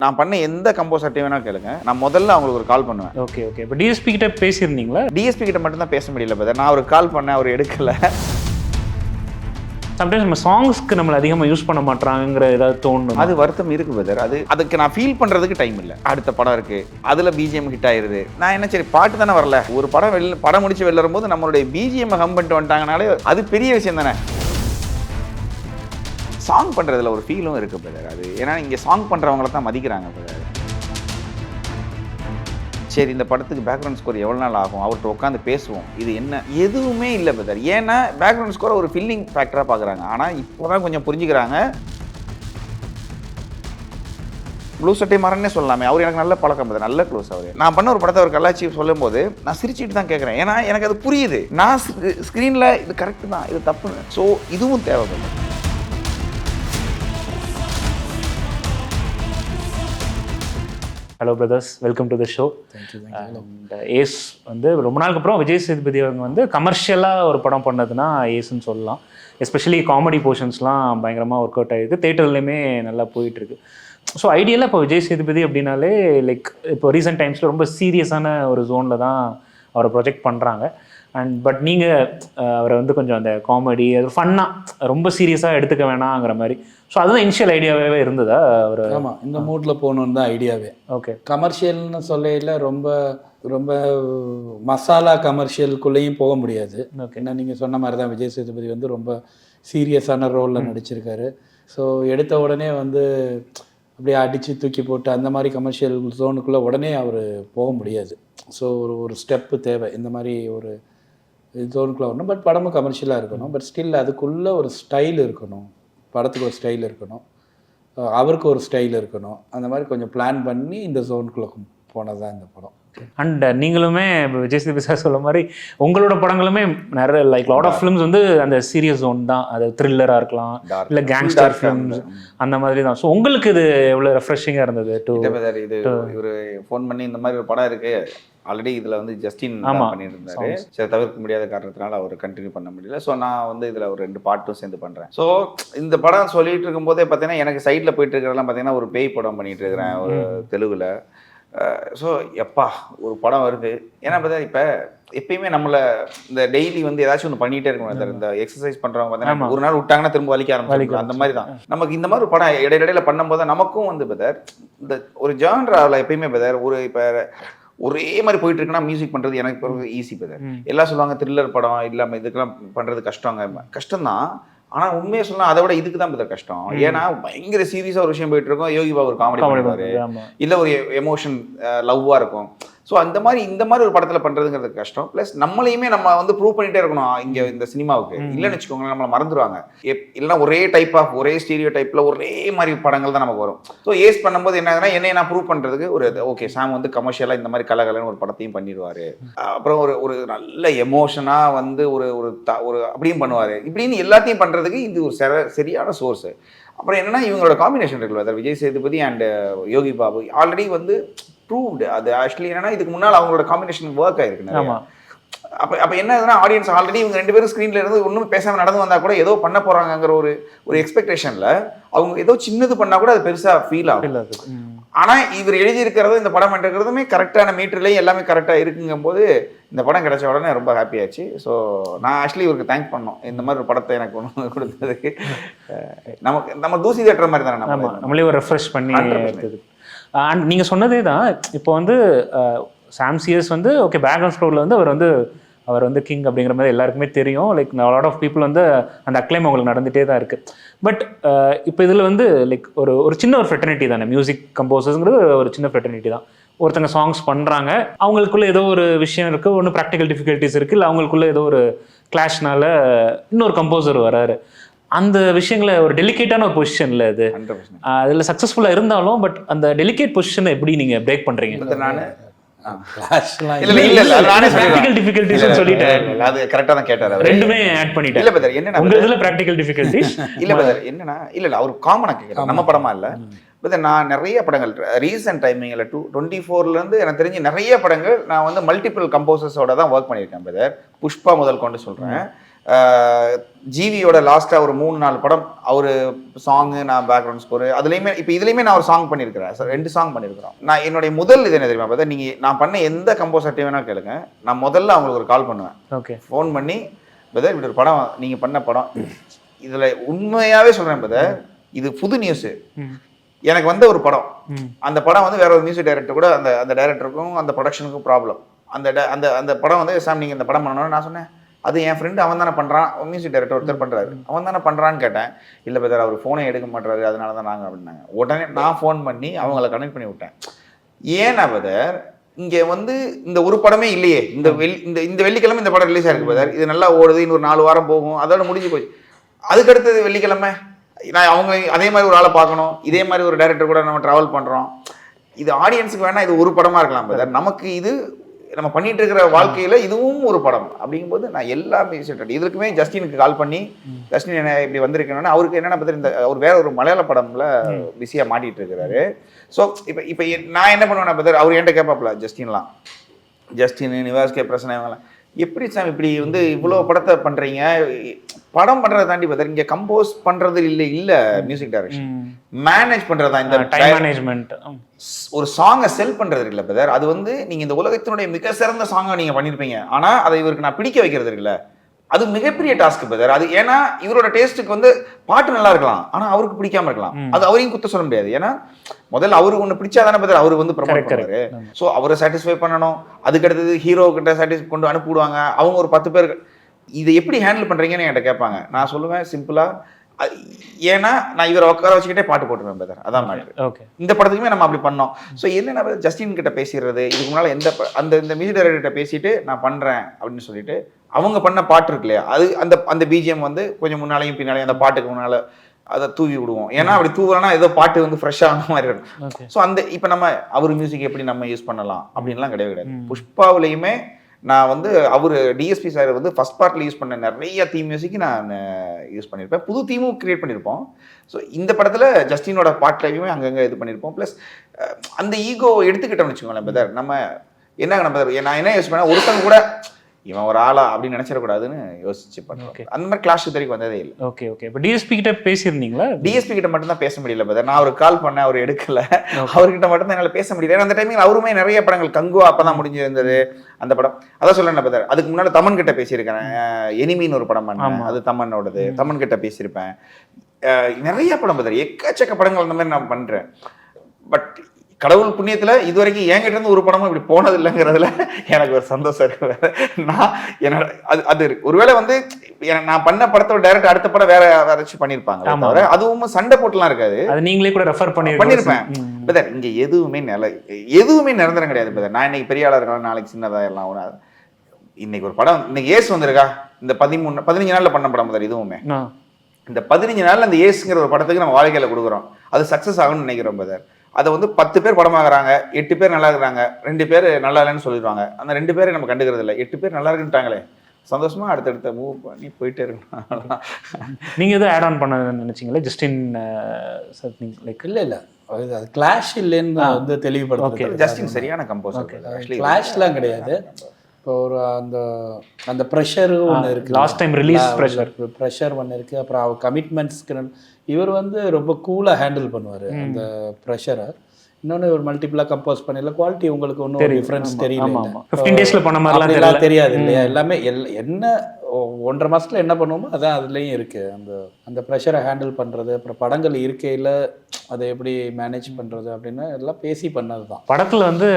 நான் பண்ண எந்த கம்போசர்ட்டையும் வேணா கேளுங்க, நான் முதல்ல அவங்களுக்கு ஒரு கால் பண்ணுவேன். Okay okay. இப்போ டிஎஸ்பி கிட்ட பேசியிருந்தீங்களா? டிஎஸ்பி கிட்ட மட்டும் தான் பேச முடியல பிரதர். நான் அவருக்கு கால் பண்ணேன், அவர் எடுக்கல. சம்டைம்ஸ் நம்ம சாங்ஸ்க்கு நம்மளை அதிகமாக யூஸ் பண்ண மாட்டாங்கிற ஏதாவது தோணும். அது வருத்தம் இருக்கு பிரதர். அதுக்கு நான் ஃபீல் பண்றதுக்கு டைம் இல்லை. அடுத்த படம் இருக்கு, அதுல பிஜிஎம் ஹிட் ஆயிருது. நான் என்ன சரி பாட்டு தானே வரல, ஒரு படம் முடிச்சு வெளில வரும்போது நம்மளுடைய பிஜிஎம் ஹம் பண்ணிட்டு வந்துட்டாங்கனாலே அது பெரிய விஷயம் தானே. சாங் பண்றதுல ஒரு ஃபீலும் இருக்கு பிரதர். அது ஏன்னா இங்க சாங் பண்றவங்கள தான் மதிக்கிறாங்க பிரதர். சரி இந்த படத்துக்கு பேக்ரவுண்ட் ஸ்கோர் எவ்வளோ நாள் ஆகும், அவர்கிட்ட உட்காந்து பேசுவோம், இது என்ன எதுவுமே இல்லை பிரதர். ஏன்னா பேக்ரவுண்ட் ஸ்கோரை ஒரு ஃபில்லிங் ஃபேக்டராக பார்க்குறாங்க. ஆனால் இப்போ தான் கொஞ்சம் புரிஞ்சுக்கிறாங்க. ப்ளூ சட்டை மரன்னே சொல்லலாமே, அவர் எனக்கு நல்ல பழக்கம் பிரதர், நல்ல க்ளோஸ் அவர். நான் பண்ண ஒரு படத்தை அவர் கலாச்சி சொல்லும் போது நான் சிரிச்சுட்டு தான் கேட்குறேன். ஏன்னா எனக்கு அது புரியுது, நான் ஸ்க்ரீனில் இது கரெக்டு தான், இது தப்புன்னு. ஸோ இதுவும் தேவைப்படுது. Hello brothers, welcome to the show. And ஏஸ் வந்து ரொம்ப நாளுக்கு அப்புறம் விஜய் சேதுபதி அவங்க வந்து கமர்ஷியலாக ஒரு படம் பண்ணதுன்னா ஏஸ்ன்னு சொல்லலாம். எஸ்பெஷலி காமெடி போர்ஷன்ஸ்லாம் பயங்கரமாக ஒர்க் அவுட் ஆகிருக்கு, தேட்டர்லையுமே நல்லா போயிட்டுருக்கு. ஸோ ஐடியலாக இப்போ விஜய் சேதுபதி அப்படின்னாலே லைக் இப்போ ரீசெண்ட் டைம்ஸில் ரொம்ப சீரியஸான ஒரு ஜோனில் தான் அவரை ப்ரொஜெக்ட் பண்ணுறாங்க. அண்ட் பட் நீங்கள் அவரை வந்து கொஞ்சம் அந்த காமெடி அது ஃபன்னாக ரொம்ப சீரியஸாக எடுத்துக்க வேணாங்கிற மாதிரி. ஸோ அதுதான் இனிஷியல் ஐடியாவே இருந்ததா அவர்? ஆமாம், இந்த மூடில் போகணுன்னு தான் ஐடியாவே. ஓகே. கமர்ஷியல்னு சொல்லையில் ரொம்ப ரொம்ப மசாலா கமர்ஷியலுக்குள்ளேயும் போக முடியாது. ஏன்னா நீங்கள் சொன்ன மாதிரி தான் விஜய் சேதுபதி வந்து ரொம்ப சீரியஸான ரோலில் நடிச்சிருக்காரு. ஸோ எடுத்த உடனே வந்து அப்படியே அடித்து தூக்கி போட்டு அந்த மாதிரி கமர்ஷியல் ஜோனுக்குள்ளே உடனே அவர் போக முடியாது. ஸோ ஒரு ஸ்டெப்பு தேவை, இந்த மாதிரி ஒரு ஜோனுக்குள்ளே வரணும். பட் படமும் கமர்ஷியலாக இருக்கணும். பட் ஸ்டில் அதுக்குள்ளே ஒரு ஸ்டைல் இருக்கணும், படத்துக்கு ஒரு ஸ்டைல் இருக்கணும், அவருக்கு ஒரு ஸ்டைல் இருக்கணும். அந்த மாதிரி கொஞ்சம் பிளான் பண்ணி இந்த ஜோனுக்குள்ளே போனது தான் இந்த படம். அண்ட் நீங்களுமே விஜய் சேதுபதி சார் சொல்ல மாதிரி உங்களோட படங்களுமே நிறைய லைக் லாட் ஆஃப் ஃபிலிம்ஸ் வந்து அந்த சீரியஸ் ஜோன் தான். அது த்ரில்லராக இருக்கலாம், இல்லை கேங்ஸ்டர் ஃபிலிம்ஸ் அந்த மாதிரி தான். ஸோ உங்களுக்கு இது எவ்வளோ ரெஃப்ரெஷிங்காக இருந்தது? இது இவர் ஃபோன் பண்ணி இந்த மாதிரி ஒரு படம் இருக்கு, ஆல்ரெடி இதில் வந்து ஜஸ்டின் பண்ணிட்டு இருந்தாரு, சரி தவிர்க்க முடியாத காரணத்தினால அவர் கண்டினியூ பண்ண முடியல. ஸோ நான் வந்து இதில் ஒரு 2 பாட்டும் சேர்ந்து பண்ணுறேன். ஸோ இந்த படம் சொல்லிட்டு இருக்கும்போதே பார்த்தீங்கன்னா எனக்கு சைடில் போயிட்டு இருக்கிறதெல்லாம் பார்த்தீங்கன்னா ஒரு பேய் படம் பண்ணிட்டு இருக்கிறேன் ஒரு தெலுங்குல. ஸோ எப்பா ஒரு படம் வருது. ஏன்னா பார்த்தா இப்போ எப்பயுமே நம்மளை இந்த டெய்லி வந்து ஏதாச்சும் ஒன்று பண்ணிகிட்டே இருக்கணும். இந்த எக்ஸசைஸ் பண்ணுறவங்க பார்த்தீங்கன்னா ஒரு நாள் விட்டாங்கன்னா திரும்ப வலிக்க ஆரம்பிச்சிருக்கும். அந்த மாதிரி தான் நமக்கு இந்த மாதிரி ஒரு படம் இடையிடையில பண்ணும்போது நமக்கும் வந்து பதர் இந்த ஒரு ஜான்ராவில் எப்பயுமே பதர் ஒரு இப்போ ஒரே மாதிரி போயிட்டு இருக்குன்னா மியூசிக் பண்ணுறது எனக்கு ஈஸி பதர். எல்லாம் சொல்லுவாங்க த்ரில்லர் படம் இல்லாமல் இதுக்கெல்லாம் பண்ணுறது கஷ்டம்தான். ஆனால் உண்மையை சொன்னால் அதை விட இதுக்கு தான் பதர் கஷ்டம். ஏன்னா பயங்கர சீரியஸாக ஒரு விஷயம் போயிட்டு இருக்கோம், யோகி பாபு ஒரு காமெடி பண்ணுவார், இல்லை ஒரு எமோஷன் லவ்வாக இருக்கும். ஸோ இந்த மாதிரி ஒரு படத்தில் பண்ணுறதுங்கிறது கஷ்டம். ப்ளஸ் நம்மளையுமே நம்ம வந்து ப்ரூவ் பண்ணிகிட்டே இருக்கணும் இங்கே இந்த சினிமாவுக்கு. இல்லைன்னு வச்சுக்கோங்களேன், நம்மளை மறந்துடுவாங்க. இல்லைன்னா ஒரே டைப் ஆஃப் ஒரே ஸ்டீரியோ டைப்பில் ஒரே மாதிரி படங்கள் தான் நமக்கு வரும். ஸோ ஏஸ் பண்ணும்போது என்ன ஆகுதுன்னா என்னை நான் ப்ரூவ் பண்ணுறதுக்கு ஒரு ஓகே சாம் வந்து கமர்ஷியலாக இந்த மாதிரி கலகலன்னு ஒரு படத்தையும் பண்ணிடுவார். அப்புறம் ஒரு நல்ல எமோஷனாக வந்து ஒரு அப்படியும் பண்ணுவார். இப்படின்னு எல்லாத்தையும் பண்ணுறதுக்கு இது ஒரு சரியான சோர்ஸு. அப்புறம் என்னன்னா இவங்களோட காம்பினேஷன் இருக்குல்ல, விஜய் சேதுபதி அண்ட் யோகி பாபு ஆல்ரெடி வந்து ப்ரூவ்டு. அது ஆக்சுவலி என்னன்னா இதுக்கு முன்னால் அவங்களோட காம்பினேஷன் ஒர்க் ஆயிருக்கு. அப்போ என்ன ஆகுதுன்னா ஆடியன்ஸ் ஆல்ரெடி இவங்க 2 பேரும் ஸ்க்ரீனில் இருந்து ஒன்றும் பேசாமல் நடந்து வந்தால் கூட ஏதோ பண்ண போகிறாங்கிற ஒரு எக்ஸ்பெக்டேஷனில் அவங்க ஏதோ சின்னது பண்ணால் கூட அது பெருசாக ஃபீல் ஆகும். ஆனால் இவர் எழுதியிருக்கிறதும் இந்த படம் இருக்கிறதுமே கரெக்டான மீட்டர்லேயும் எல்லாமே கரெக்டாக இருக்குங்கும் போது இந்த படம் கிடைச்ச உடனே ரொம்ப ஹாப்பியாச்சு. ஸோ நான் ஆக்சுவலி இவருக்கு தேங்க் பண்ணோம் இந்த மாதிரி ஒரு படத்தை எனக்கு ஒன்று கொடுத்ததுக்கு. நம்ம தூசி தேட்டுற மாதிரி தானே நம்மளே ஒரு ரெஃப்ரெஷ் பண்ணி எடுத்தது. அண்ட் நீங்கள் சொன்னதே தான். இப்போ வந்து சாம் சிஎஸ் வந்து ஓகே பேக்ரவுண்ட் ஸ்கோரில் வந்து அவர் வந்து கிங் அப்படிங்கிற மாதிரி எல்லாருக்குமே தெரியும். லைக் லாட் ஆஃப் பீப்புள் வந்து அந்த அக்ளைம் அவங்களுக்கு நடந்துகிட்டே தான் இருக்குது. பட் இப்போ இதில் வந்து லைக் ஒரு சின்ன ஒரு ஃப்ரெட்டர்னிட்டி தானே மியூசிக் கம்போசர்ஸ்ங்கிறது ஒரு சின்ன ஃப்ரெட்டர்னிட்டி தான். ஒருத்தங்க சாங்ஸ் பண்ணுறாங்க, அவங்களுக்குள்ள ஏதோ ஒரு விஷயம் இருக்குது, ஒன்று ப்ராக்டிக்கல் டிஃபிகல்ட்டிஸ் இருக்குது, இல்லை அவங்களுக்குள்ள ஏதோ ஒரு கிளாஷ்னால இன்னொரு கம்போசர் வராரு. அந்த விஷயங்களை ஒரு டெலிகேட்டான ஒரு பொசிஷன்ல அது அதில் சக்ஸஸ்ஃபுல்லாக இருந்தாலும் பட் அந்த டெலிகேட் பொசிஷனை எப்படி நீங்கள் பிரேக் பண்ணுறீங்க? ரெண்டுமே ஆட் பண்ணிட்டேன். இல்ல பதர் என்னன்னா உங்க இதுல பிராக்டிகல் டிஃபிகல்ட்டிஸ் இல்ல பதர் என்னன்னா இல்ல அவர் காமனா கேக்குறாரு, நம்ம படமா இல்ல. பட் நான் நிறைய படங்கள் ரீசெண்ட் டைமிங்ல 24ல இருந்து எனக்கு தெரிஞ்சு நிறைய படங்கள் நான் வந்து மல்டிபிள் கம்போசர்ஸோட தான் ஒர்க் பண்ணியிருக்கேன் பதர். புஷ்பா முதல் கொண்டு சொல்றேன். ஜிவியோட லாஸ்ட்டாக ஒரு 3-4 படம் அவர் சாங்கு, நான் பேக்ரவுண்ட் ஸ்கோரு அதுலேயுமே இப்போ இதுலேயுமே நான் ஒரு சாங் பண்ணியிருக்கிறேன் சார், 2 சாங் பண்ணியிருக்கிறோம். நான் என்னுடைய முதல் இது என்ன தெரியுமா பார்த்தா, நீங்கள் நான் பண்ண எந்த கம்போசர்ட்டே வேணால் கேளுங்க, நான் முதல்ல அவங்களுக்கு ஒரு கால் பண்ணுவேன். ஓகே, ஃபோன் பண்ணி பதர் இப்படி ஒரு படம் நீங்கள் பண்ண படம், இதில் உண்மையாகவே சொல்கிறேன் பதர், இது புது நியூஸு, எனக்கு வந்த ஒரு படம், அந்த படம் வந்து வேற ஒரு மியூசிக் டைரக்டர் கூட அந்த டைரக்டருக்கும் அந்த ப்ரொடக்ஷனுக்கும் ப்ராப்ளம். அந்த படம் வந்து சாம் நீங்கள் இந்த படம் பண்ணணும்னு நான் சொன்னேன். அது என் ஃப்ரெண்டு அவன் தானே பண்ணுறான், மியூசிக் டைரக்டர் ஒருத்தர் பண்ணுறாரு, அவன் தானே பண்ணுறான்னு கேட்டேன். இல்லை பதர் அவர் ஃபோனை எடுக்க மாட்டாரு, அதனால தான் நாங்கள் அப்படின்னாங்க. உடனே நான் ஃபோன் பண்ணி அவங்கள கனெக்ட் பண்ணி விட்டேன். ஏன்னா பதர் இங்கே வந்து இந்த ஒரு படமே இல்லையே, இந்த வெள்ளிக்கிழமை இந்த படம் ரிலீஸ் ஆயிருக்கு பதர், இது நல்லா ஓடுது, இன்னொரு 4 வாரம் போகும், அதோட முடிஞ்சு போச்சு. அதுக்கடுத்தது வெள்ளிக்கிழமை நான் அவங்க அதே மாதிரி ஒரு ஆளை பார்க்கணும், இதே மாதிரி ஒரு டைரக்டர் கூட நம்ம ட்ராவல் பண்ணுறோம். இது ஆடியன்ஸுக்கு வேணால் இது ஒரு படமாக இருக்கலாம் பதர், நமக்கு இது நம்ம பண்ணிட்டு இருக்கிற வாழ்க்கையில் இதுவும் ஒரு படம் அப்படிங்கும்போது நான் எல்லாமே இதுக்குமே ஜஸ்டினுக்கு கால் பண்ணி, ஜஸ்டின் என்ன இப்படி வந்திருக்கேன்னா, அவருக்கு என்னென்ன பற்றி இந்த அவர் வேற ஒரு மலையாள படம்ல பிஸியாக மாட்டிகிட்டு இருக்கிறாரு. ஸோ இப்போ நான் என்ன பண்ணுவேன் பதர், அவர் என்கிட்ட கேட்பாப்ல ஜஸ்டின் நிவாஸ் கே பிரசனை இவங்களாம் எப்படி சார் இப்படி வந்து இவ்வளோ படத்தை பண்ணுறீங்க, படம் பண்ணுறதை தாண்டி பதர் இங்கே கம்போஸ் பண்ணுறது இல்லை மியூசிக் டைரக்ஷன் மேனேஜ் பண்ணுறதா, இந்த டைம் மேனேஜ்மெண்ட், ஒரு சாங்கை செல் பண்ணுறது இல்லை பதர். அது வந்து நீங்கள் இந்த உலகத்தினுடைய மிக சிறந்த சாங்கை நீங்கள் பண்ணியிருப்பீங்க, ஆனால் அதை இவருக்கு நான் பிடிக்க வைக்கிறது இருக்குல்ல, அது மிகப்பெரிய டாஸ்க் பதர். அது ஏன்னா இவரோட டேஸ்ட்டுக்கு வந்து பாட்டு நல்லா இருக்கலாம், ஆனால் அவருக்கு பிடிக்காம இருக்கலாம், அது அவரையும் குத்த சொல்ல முடியாது. ஏன்னா முதல்ல அவருக்கு ஒன்று பிடிச்சாதானே பதர் அவரு வந்து ப்ரமோட் பண்ணுறாரு. ஸோ அவரை சாட்டிஸ்ஃபை பண்ணணும், அதுக்கடுத்தது ஹீரோ கிட்ட சாட்டிஸ்ஃபை கொண்டு அனுப்பிவிடுவாங்க, அவங்க ஒரு 10 பேர் இதை எப்படி ஹேண்டில் பண்ணுறீங்கன்னு என்கிட்ட கேட்பாங்க. நான் சொல்லுவேன் சிம்பிளாக, ஏன்னா நான் இவரை உட்கார வச்சுக்கிட்டே பாட்டு போட்டுருவேன் பதர், அதான் மேட்ரு. ஓகே, இந்த படத்துக்குமே நம்ம அப்படி பண்ணோம். ஸோ என்னென்ன ஜஸ்டின் கிட்ட பேசிடுறது, இதுக்கு முன்னால் இந்த மியூசிக் டைரக்டர்கிட்ட பேசிட்டு நான் பண்ணுறேன் அப்படின்னு சொல்லிட்டு அவங்க பண்ண பாட்டு இருக்கு இல்லையா, அது அந்த பிஜிஎம் வந்து கொஞ்சம் முன்னாலையும் பின்னாலையும் அந்த பாட்டுக்கு முன்னால் அதை தூவி விடுவோம். ஏன்னா அப்படி தூவலன்னா ஏதோ பாட்டு வந்து ஃப்ரெஷ்ஷாக ஆன மாதிரி இருக்கும். ஸோ இப்போ நம்ம அவர் மியூசிக் எப்படி நம்ம யூஸ் பண்ணலாம் அப்படின்லாம் கிடையாது. புஷ்பாவிலையுமே நான் வந்து அவர் டிஎஸ்பி சார் வந்து ஃபர்ஸ்ட் பார்ட்டில் யூஸ் பண்ண நிறைய தீம் மியூசிக் நான் யூஸ் பண்ணியிருப்பேன், புது தீமும் கிரியேட் பண்ணியிருப்போம். ஸோ இந்த படத்தில் ஜஸ்டினோட பாட்லையுமே அங்கங்கே இது பண்ணியிருப்போம். ப்ளஸ் அந்த ஈகோ எடுத்துக்கிட்டோம்னு வச்சுக்கோங்களேன் பதர், நம்ம என்ன நான் என்ன யோசிச்சு பண்ணேன், ஒருத்தங்க கூட இவன் ஒரு ஆளா அப்படின்னு நினைச்சிடக்கூடாதுன்னு யோசிச்சு பண்ணுறோம். அந்த மாதிரி கிளாஷ் தெரிவிக்க வந்ததே இல்லை. ஓகே ஓகே, இப்போ டிஎஸ்பி கிட்ட பேசியிருந்தீங்களா? டிஎஸ்பி கிட்ட மட்டும் தான் பேச முடியல பதர், நான் அவருக்கு கால் பண்ணேன், அவர் எடுக்கல, அவர்கிட்ட மட்டும் தான் என்னால் பேச முடியல. ஏன்னா அந்த டைமில் அவருமே நிறைய படங்கள், கங்குவா அப்போ தான் முடிஞ்சிருந்தது அந்த படம், அதான் சொல்லேன் பதர். அதுக்கு முன்னால் தமன் கிட்ட பேசியிருக்கிறேன், எனிமின்னு ஒரு படம் பண்ணேன், அது தமனோடது, தமன் கிட்ட பேசியிருப்பேன். நிறைய படம் பதர், எக்கச்சக்க படங்கள் அந்த மாதிரி நான் பண்ணுறேன். பட் கடவுள் புண்ணியத்தில் இது வரைக்கும் என்கிட்ட இருந்து ஒரு படமும் இப்படி போனது இல்லைங்கிறதுல எனக்கு ஒரு சந்தோஷம் இருக்கு. நான் என்னோட அது இருக்கு. ஒருவேளை வந்து நான் பண்ண படத்தோட டைரக்ட் அடுத்த படம் வேற யாராச்சும் பண்ணியிருப்பாங்க, அதுவும் சண்டை போட்டுலாம் இருக்காது, அது நீங்களே கூட ரெஃபர் பண்ணியிருப்பேன். பதர் இங்கே எதுவுமே நிரந்தரம் கிடையாது பதர். நான் இன்னைக்கு பெரிய ஆளா இருக்கலாம், நாளைக்கு சின்னதா எல்லாம். இன்னைக்கு ஒரு படம், இன்னைக்கு ஏஸ் வந்திருக்கா, இந்த 15 நாள்ல பண்ண படம் பதர். இதுவுமே இந்த 15 நாள்ல அந்த ஏஸ்ங்கிற ஒரு படத்துக்கு நம்ம வாழ்க்கையில கொடுக்குறோம், அது சக்சஸ் ஆகும்னு நினைக்கிறோம் பதர். அதை வந்து 10 பேர் படமாகறாங்க, 8 பேர் நல்லா இருக்கிறாங்க, 2 பேர் நல்லா இல்லைன்னு சொல்லிடுவாங்க. அந்த 2 பேரை நம்ம கண்டுக்கிறது இல்லை, 8 பேர் நல்லா இருக்குன்ட்டாங்களே, சந்தோஷமா அடுத்தடுத்த மூவ் பண்ணி போயிட்டே இருக்கணும். நீங்க எதுவும் ஆட் ஆன் பண்ண நினைச்சீங்களா ஜஸ்டின் லைக்? இல்லை அது கிளாஷ் இல்லைன்னு வந்து தெளிவுபடுத்துறேன். ஜஸ்டின் சரியான கம்போசர், கிளாஷ்லாம் கிடையாது. இப்போ ஒரு அந்த ப்ரெஷர் ஒன்று இருக்குது, லாஸ்ட் டைம் ரிலீஸ் ப்ரெஷர் ஒன்று இருக்குது. அப்புறம் அவர் கமிட்மெண்ட்ஸ்க்கு இவர் வந்து ரொம்ப கூலாக ஹேண்டில் பண்ணுவார் அந்த ப்ரெஷரை. இன்னொன்று ஒரு மல்டிபிளாக கம்போஸ் பண்ணல, குவாலிட்டி உங்களுக்கு ஒன்றும் டிஃப்ரென்ஸ் தெரியல. 15 டேஸ்ல பண்ண மாதிரிலாம் தெரியாது இல்லையா, எல்லாமே என்ன 1.5 மாதத்தில் என்ன பண்ணுவோமோ அதான் அதுலேயும் இருக்குது. அந்த ப்ரெஷரை ஹேண்டில் பண்ணுறது, அப்புறம் படங்கள் இருக்கையில் அதை எப்படி மேனேஜ் பண்ணுறது அப்படின்னு எல்லாம் பேசி பண்ணது தான். படத்தில் வந்து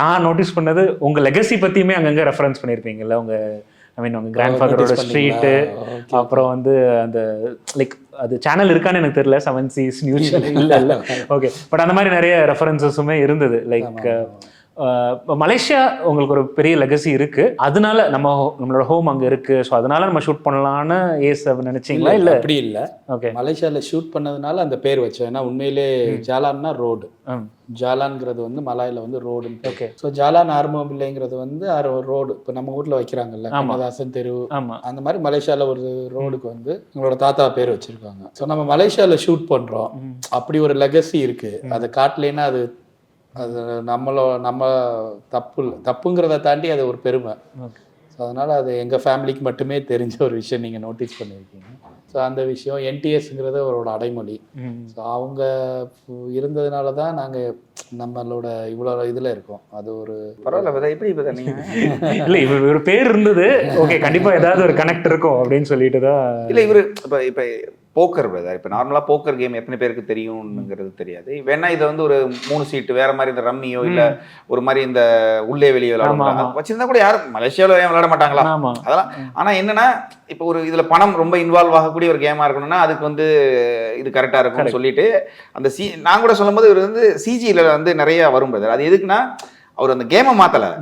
நான் நோட்டீஸ் பண்ணது உங்கள் லெகசி பற்றியுமே அங்கங்கே ரெஃபரன்ஸ் பண்ணியிருப்பீங்கல்ல, உங்கள் கிராண்ட் ஃபாதரோட ஸ்ட்ரீட்டு, அப்புறம் வந்து அந்த லைக் அது சேனல் இருக்கான்னு எனக்கு தெரியல, 7 Seas நியூஸ் இல்லை ஓகே, பட் அந்த மாதிரி நிறைய ரெஃபரன்சஸுமே இருந்தது. லைக் மலேசியா உங்களுக்கு ஒரு பெரிய லெகசி இருக்கு, அதனால நம்மளோட ஹோம் அங்கே இருக்கு, ஸோ அதனால நம்ம ஷூட் பண்ணலான்னு நினைச்சீங்களா? இல்லை அப்படி இல்லை. ஓகே, மலேசியாவில் ஷூட் பண்ணதுனால அந்த பேர் வச்சோம். ஏன்னா உண்மையிலே ஜாலான்னா ரோடு, ஜாலான்ங்கிறது வந்து மலாயில் வந்து ரோடுன்னு. ஓகே, ஸோ ஜாலான் ஆர்மோபில்லைங்கிறது வந்து ரோடு. இப்போ நம்ம ஊரில் வைக்கிறாங்கல்ல, கமதாசன் தெரு, அந்த மாதிரி மலேசியாவில் ஒரு ரோடுக்கு வந்து எங்களோட தாத்தா பேர் வச்சிருக்காங்க. ஸோ நம்ம மலேசியாவில் ஷூட் பண்ணுறோம், அப்படி ஒரு லெகசி இருக்கு. அதை காட்டலைன்னா அது நம்ம தப்புங்கிறத தாண்டி அது ஒரு பெருமை. அதனால் அது எங்கள் ஃபேமிலிக்கு மட்டுமே தெரிஞ்ச ஒரு விஷயம் நீங்கள் நோட்டீஸ் பண்ணியிருக்கீங்க. ஸோ அந்த விஷயம் என்டிஎஸ்ங்கிறது அவரோட அடைமொழி. ஸோ அவங்க இருந்ததுனால தான் நாங்கள் நம்மளோட இவ்வளோ இதில் இருக்கோம். அது ஒரு பரவாயில்ல. எப்படி இப்போ நீங்கள் இல்லை இவர் ஒரு பேர் இருந்தது, ஓகே கண்டிப்பாக ஏதாவது ஒரு கனெக்ட் இருக்கும் அப்படின்னு சொல்லிட்டு தான். இல்லை இவர் இப்போ போக்கர் பிரதர், இப்போ நார்மலாக போக்கர் கேம் எத்தனை பேருக்கு தெரியும்ங்கிறது தெரியாது. வேணா இதை வந்து ஒரு 3 சீட்டு வேற மாதிரி இந்த ரம்மியோ இல்லை ஒரு மாதிரி இந்த உள்ளே வெளியே விளையாடுவாங்க வச்சிருந்தா கூட யாரும் மலேசியாவில் ஏன் விளையாட மாட்டாங்களா அதெல்லாம். ஆனால் என்னன்னா இப்போ ஒரு இதில் பணம் ரொம்ப இன்வால்வ் ஆகக்கூடிய ஒரு கேமாக இருக்கணும்னா அதுக்கு வந்து இது கரெக்டாக இருக்கும்னு சொல்லிட்டு அந்த நான் கூட சொல்லும் போது இவர் வந்து சிஜியில் வந்து நிறைய வரும் பிரதர். அது எதுக்குன்னா அவர் அந்த கேமை மாற்றலை,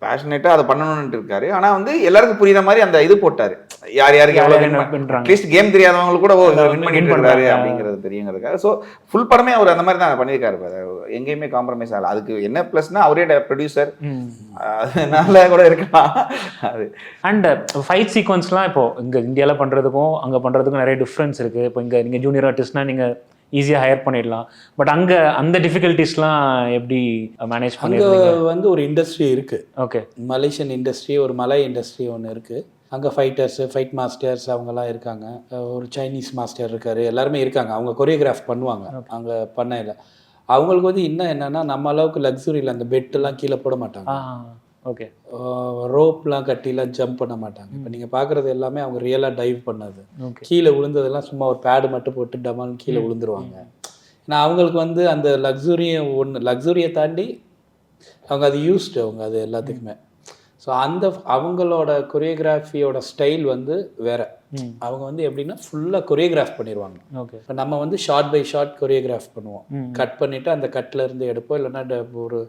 பேஷனேட்டாக அதை பண்ணணும்னு இருக்காரு. ஆனால் வந்து எல்லாருக்கும் புரியுற மாதிரி அந்த இது போட்டார், யார் யாருக்கு எவ்வளோ அட்லீஸ்ட் கேம் தெரியாதவங்களுக்கு கூட வின் பண்ணிட்டு இருக்காரு அப்படிங்கிறது தெரியுங்கிறதுக்காக. ஸோ ஃபுல் படமே அவர் அந்த மாதிரி தான் பண்ணியிருக்காரு, எங்கேயுமே காம்ப்ரமைஸ் ஆகலை. அதுக்கு என்ன ப்ளஸ்னா அவரே ப்ரொடியூசர், அதனால கூட இருக்கலாம் அது. அண்ட் ஃபைட் சீக்வன்ஸ்லாம் இப்போ இங்கே இந்தியாவில் பண்ணுறதுக்கும் அங்கே பண்ணுறதுக்கும் நிறைய டிஃப்ரென்ஸ் இருக்குது. இப்போ இங்கே நீங்கள் ஜூனியர் ஆர்டிஸ்ட்னா நீங்கள் ஈஸியாக ஹையர் பண்ணிடலாம், பட் அங்கே அந்த டிஃபிகல்ட்டிஸ்லாம் எப்படி மேனேஜ் பண்ணிருக்கீங்க? அங்கே வந்து ஒரு இண்டஸ்ட்ரி இருக்குது. ஓகே, மலேசியன் இண்டஸ்ட்ரி, ஒரு மலை இண்டஸ்ட்ரி ஒன்று இருக்குது. அங்கே ஃபைட்டர்ஸு, ஃபைட் மாஸ்டர்ஸ் அவங்கெல்லாம் இருக்காங்க. ஒரு சைனீஸ் மாஸ்டர் இருக்கார், எல்லாருமே இருக்காங்க. அவங்க கொரியோகிராஃப் பண்ணுவாங்க அங்கே பண்ணையில். அவங்களுக்கு வந்து இன்னும் என்னென்னா நம்ம அளவுக்கு லக்ஸுரியில் அந்த பெட்டெல்லாம் கீழே போட மாட்டாங்க. ஓகே, ரோப்லாம் கட்டிலாம் ஜம்ப் பண்ண மாட்டாங்க. இப்போ நீங்கள் பார்க்குறது எல்லாமே அவங்க ரியலாக டைவ் பண்ணது. கீழே விழுந்ததெல்லாம் சும்மா ஒரு பேடு மட்டும் போட்டு டமான்னு கீழே விழுந்துருவாங்க. ஏன்னா அவங்களுக்கு வந்து அந்த லக்ஸுரியை தாண்டி அவங்க அது யூஸ்டு, அவங்க அது எல்லாத்துக்குமே. ஸோ அந்த அவங்களோட கொரியோகிராஃபியோட ஸ்டைல் வந்து வேற. அவங்க வந்து எப்படின்னா ஃபுல்லாக கொரியோகிராஃப் பண்ணிடுவாங்க. ஓகே, இப்போ நம்ம வந்து ஷார்ட் பை ஷார்ட் கொரியோகிராஃப் பண்ணுவோம். கட் பண்ணிவிட்டு அந்த கட்டில் இருந்து எடுப்போம், இல்லைன்னா ஒரு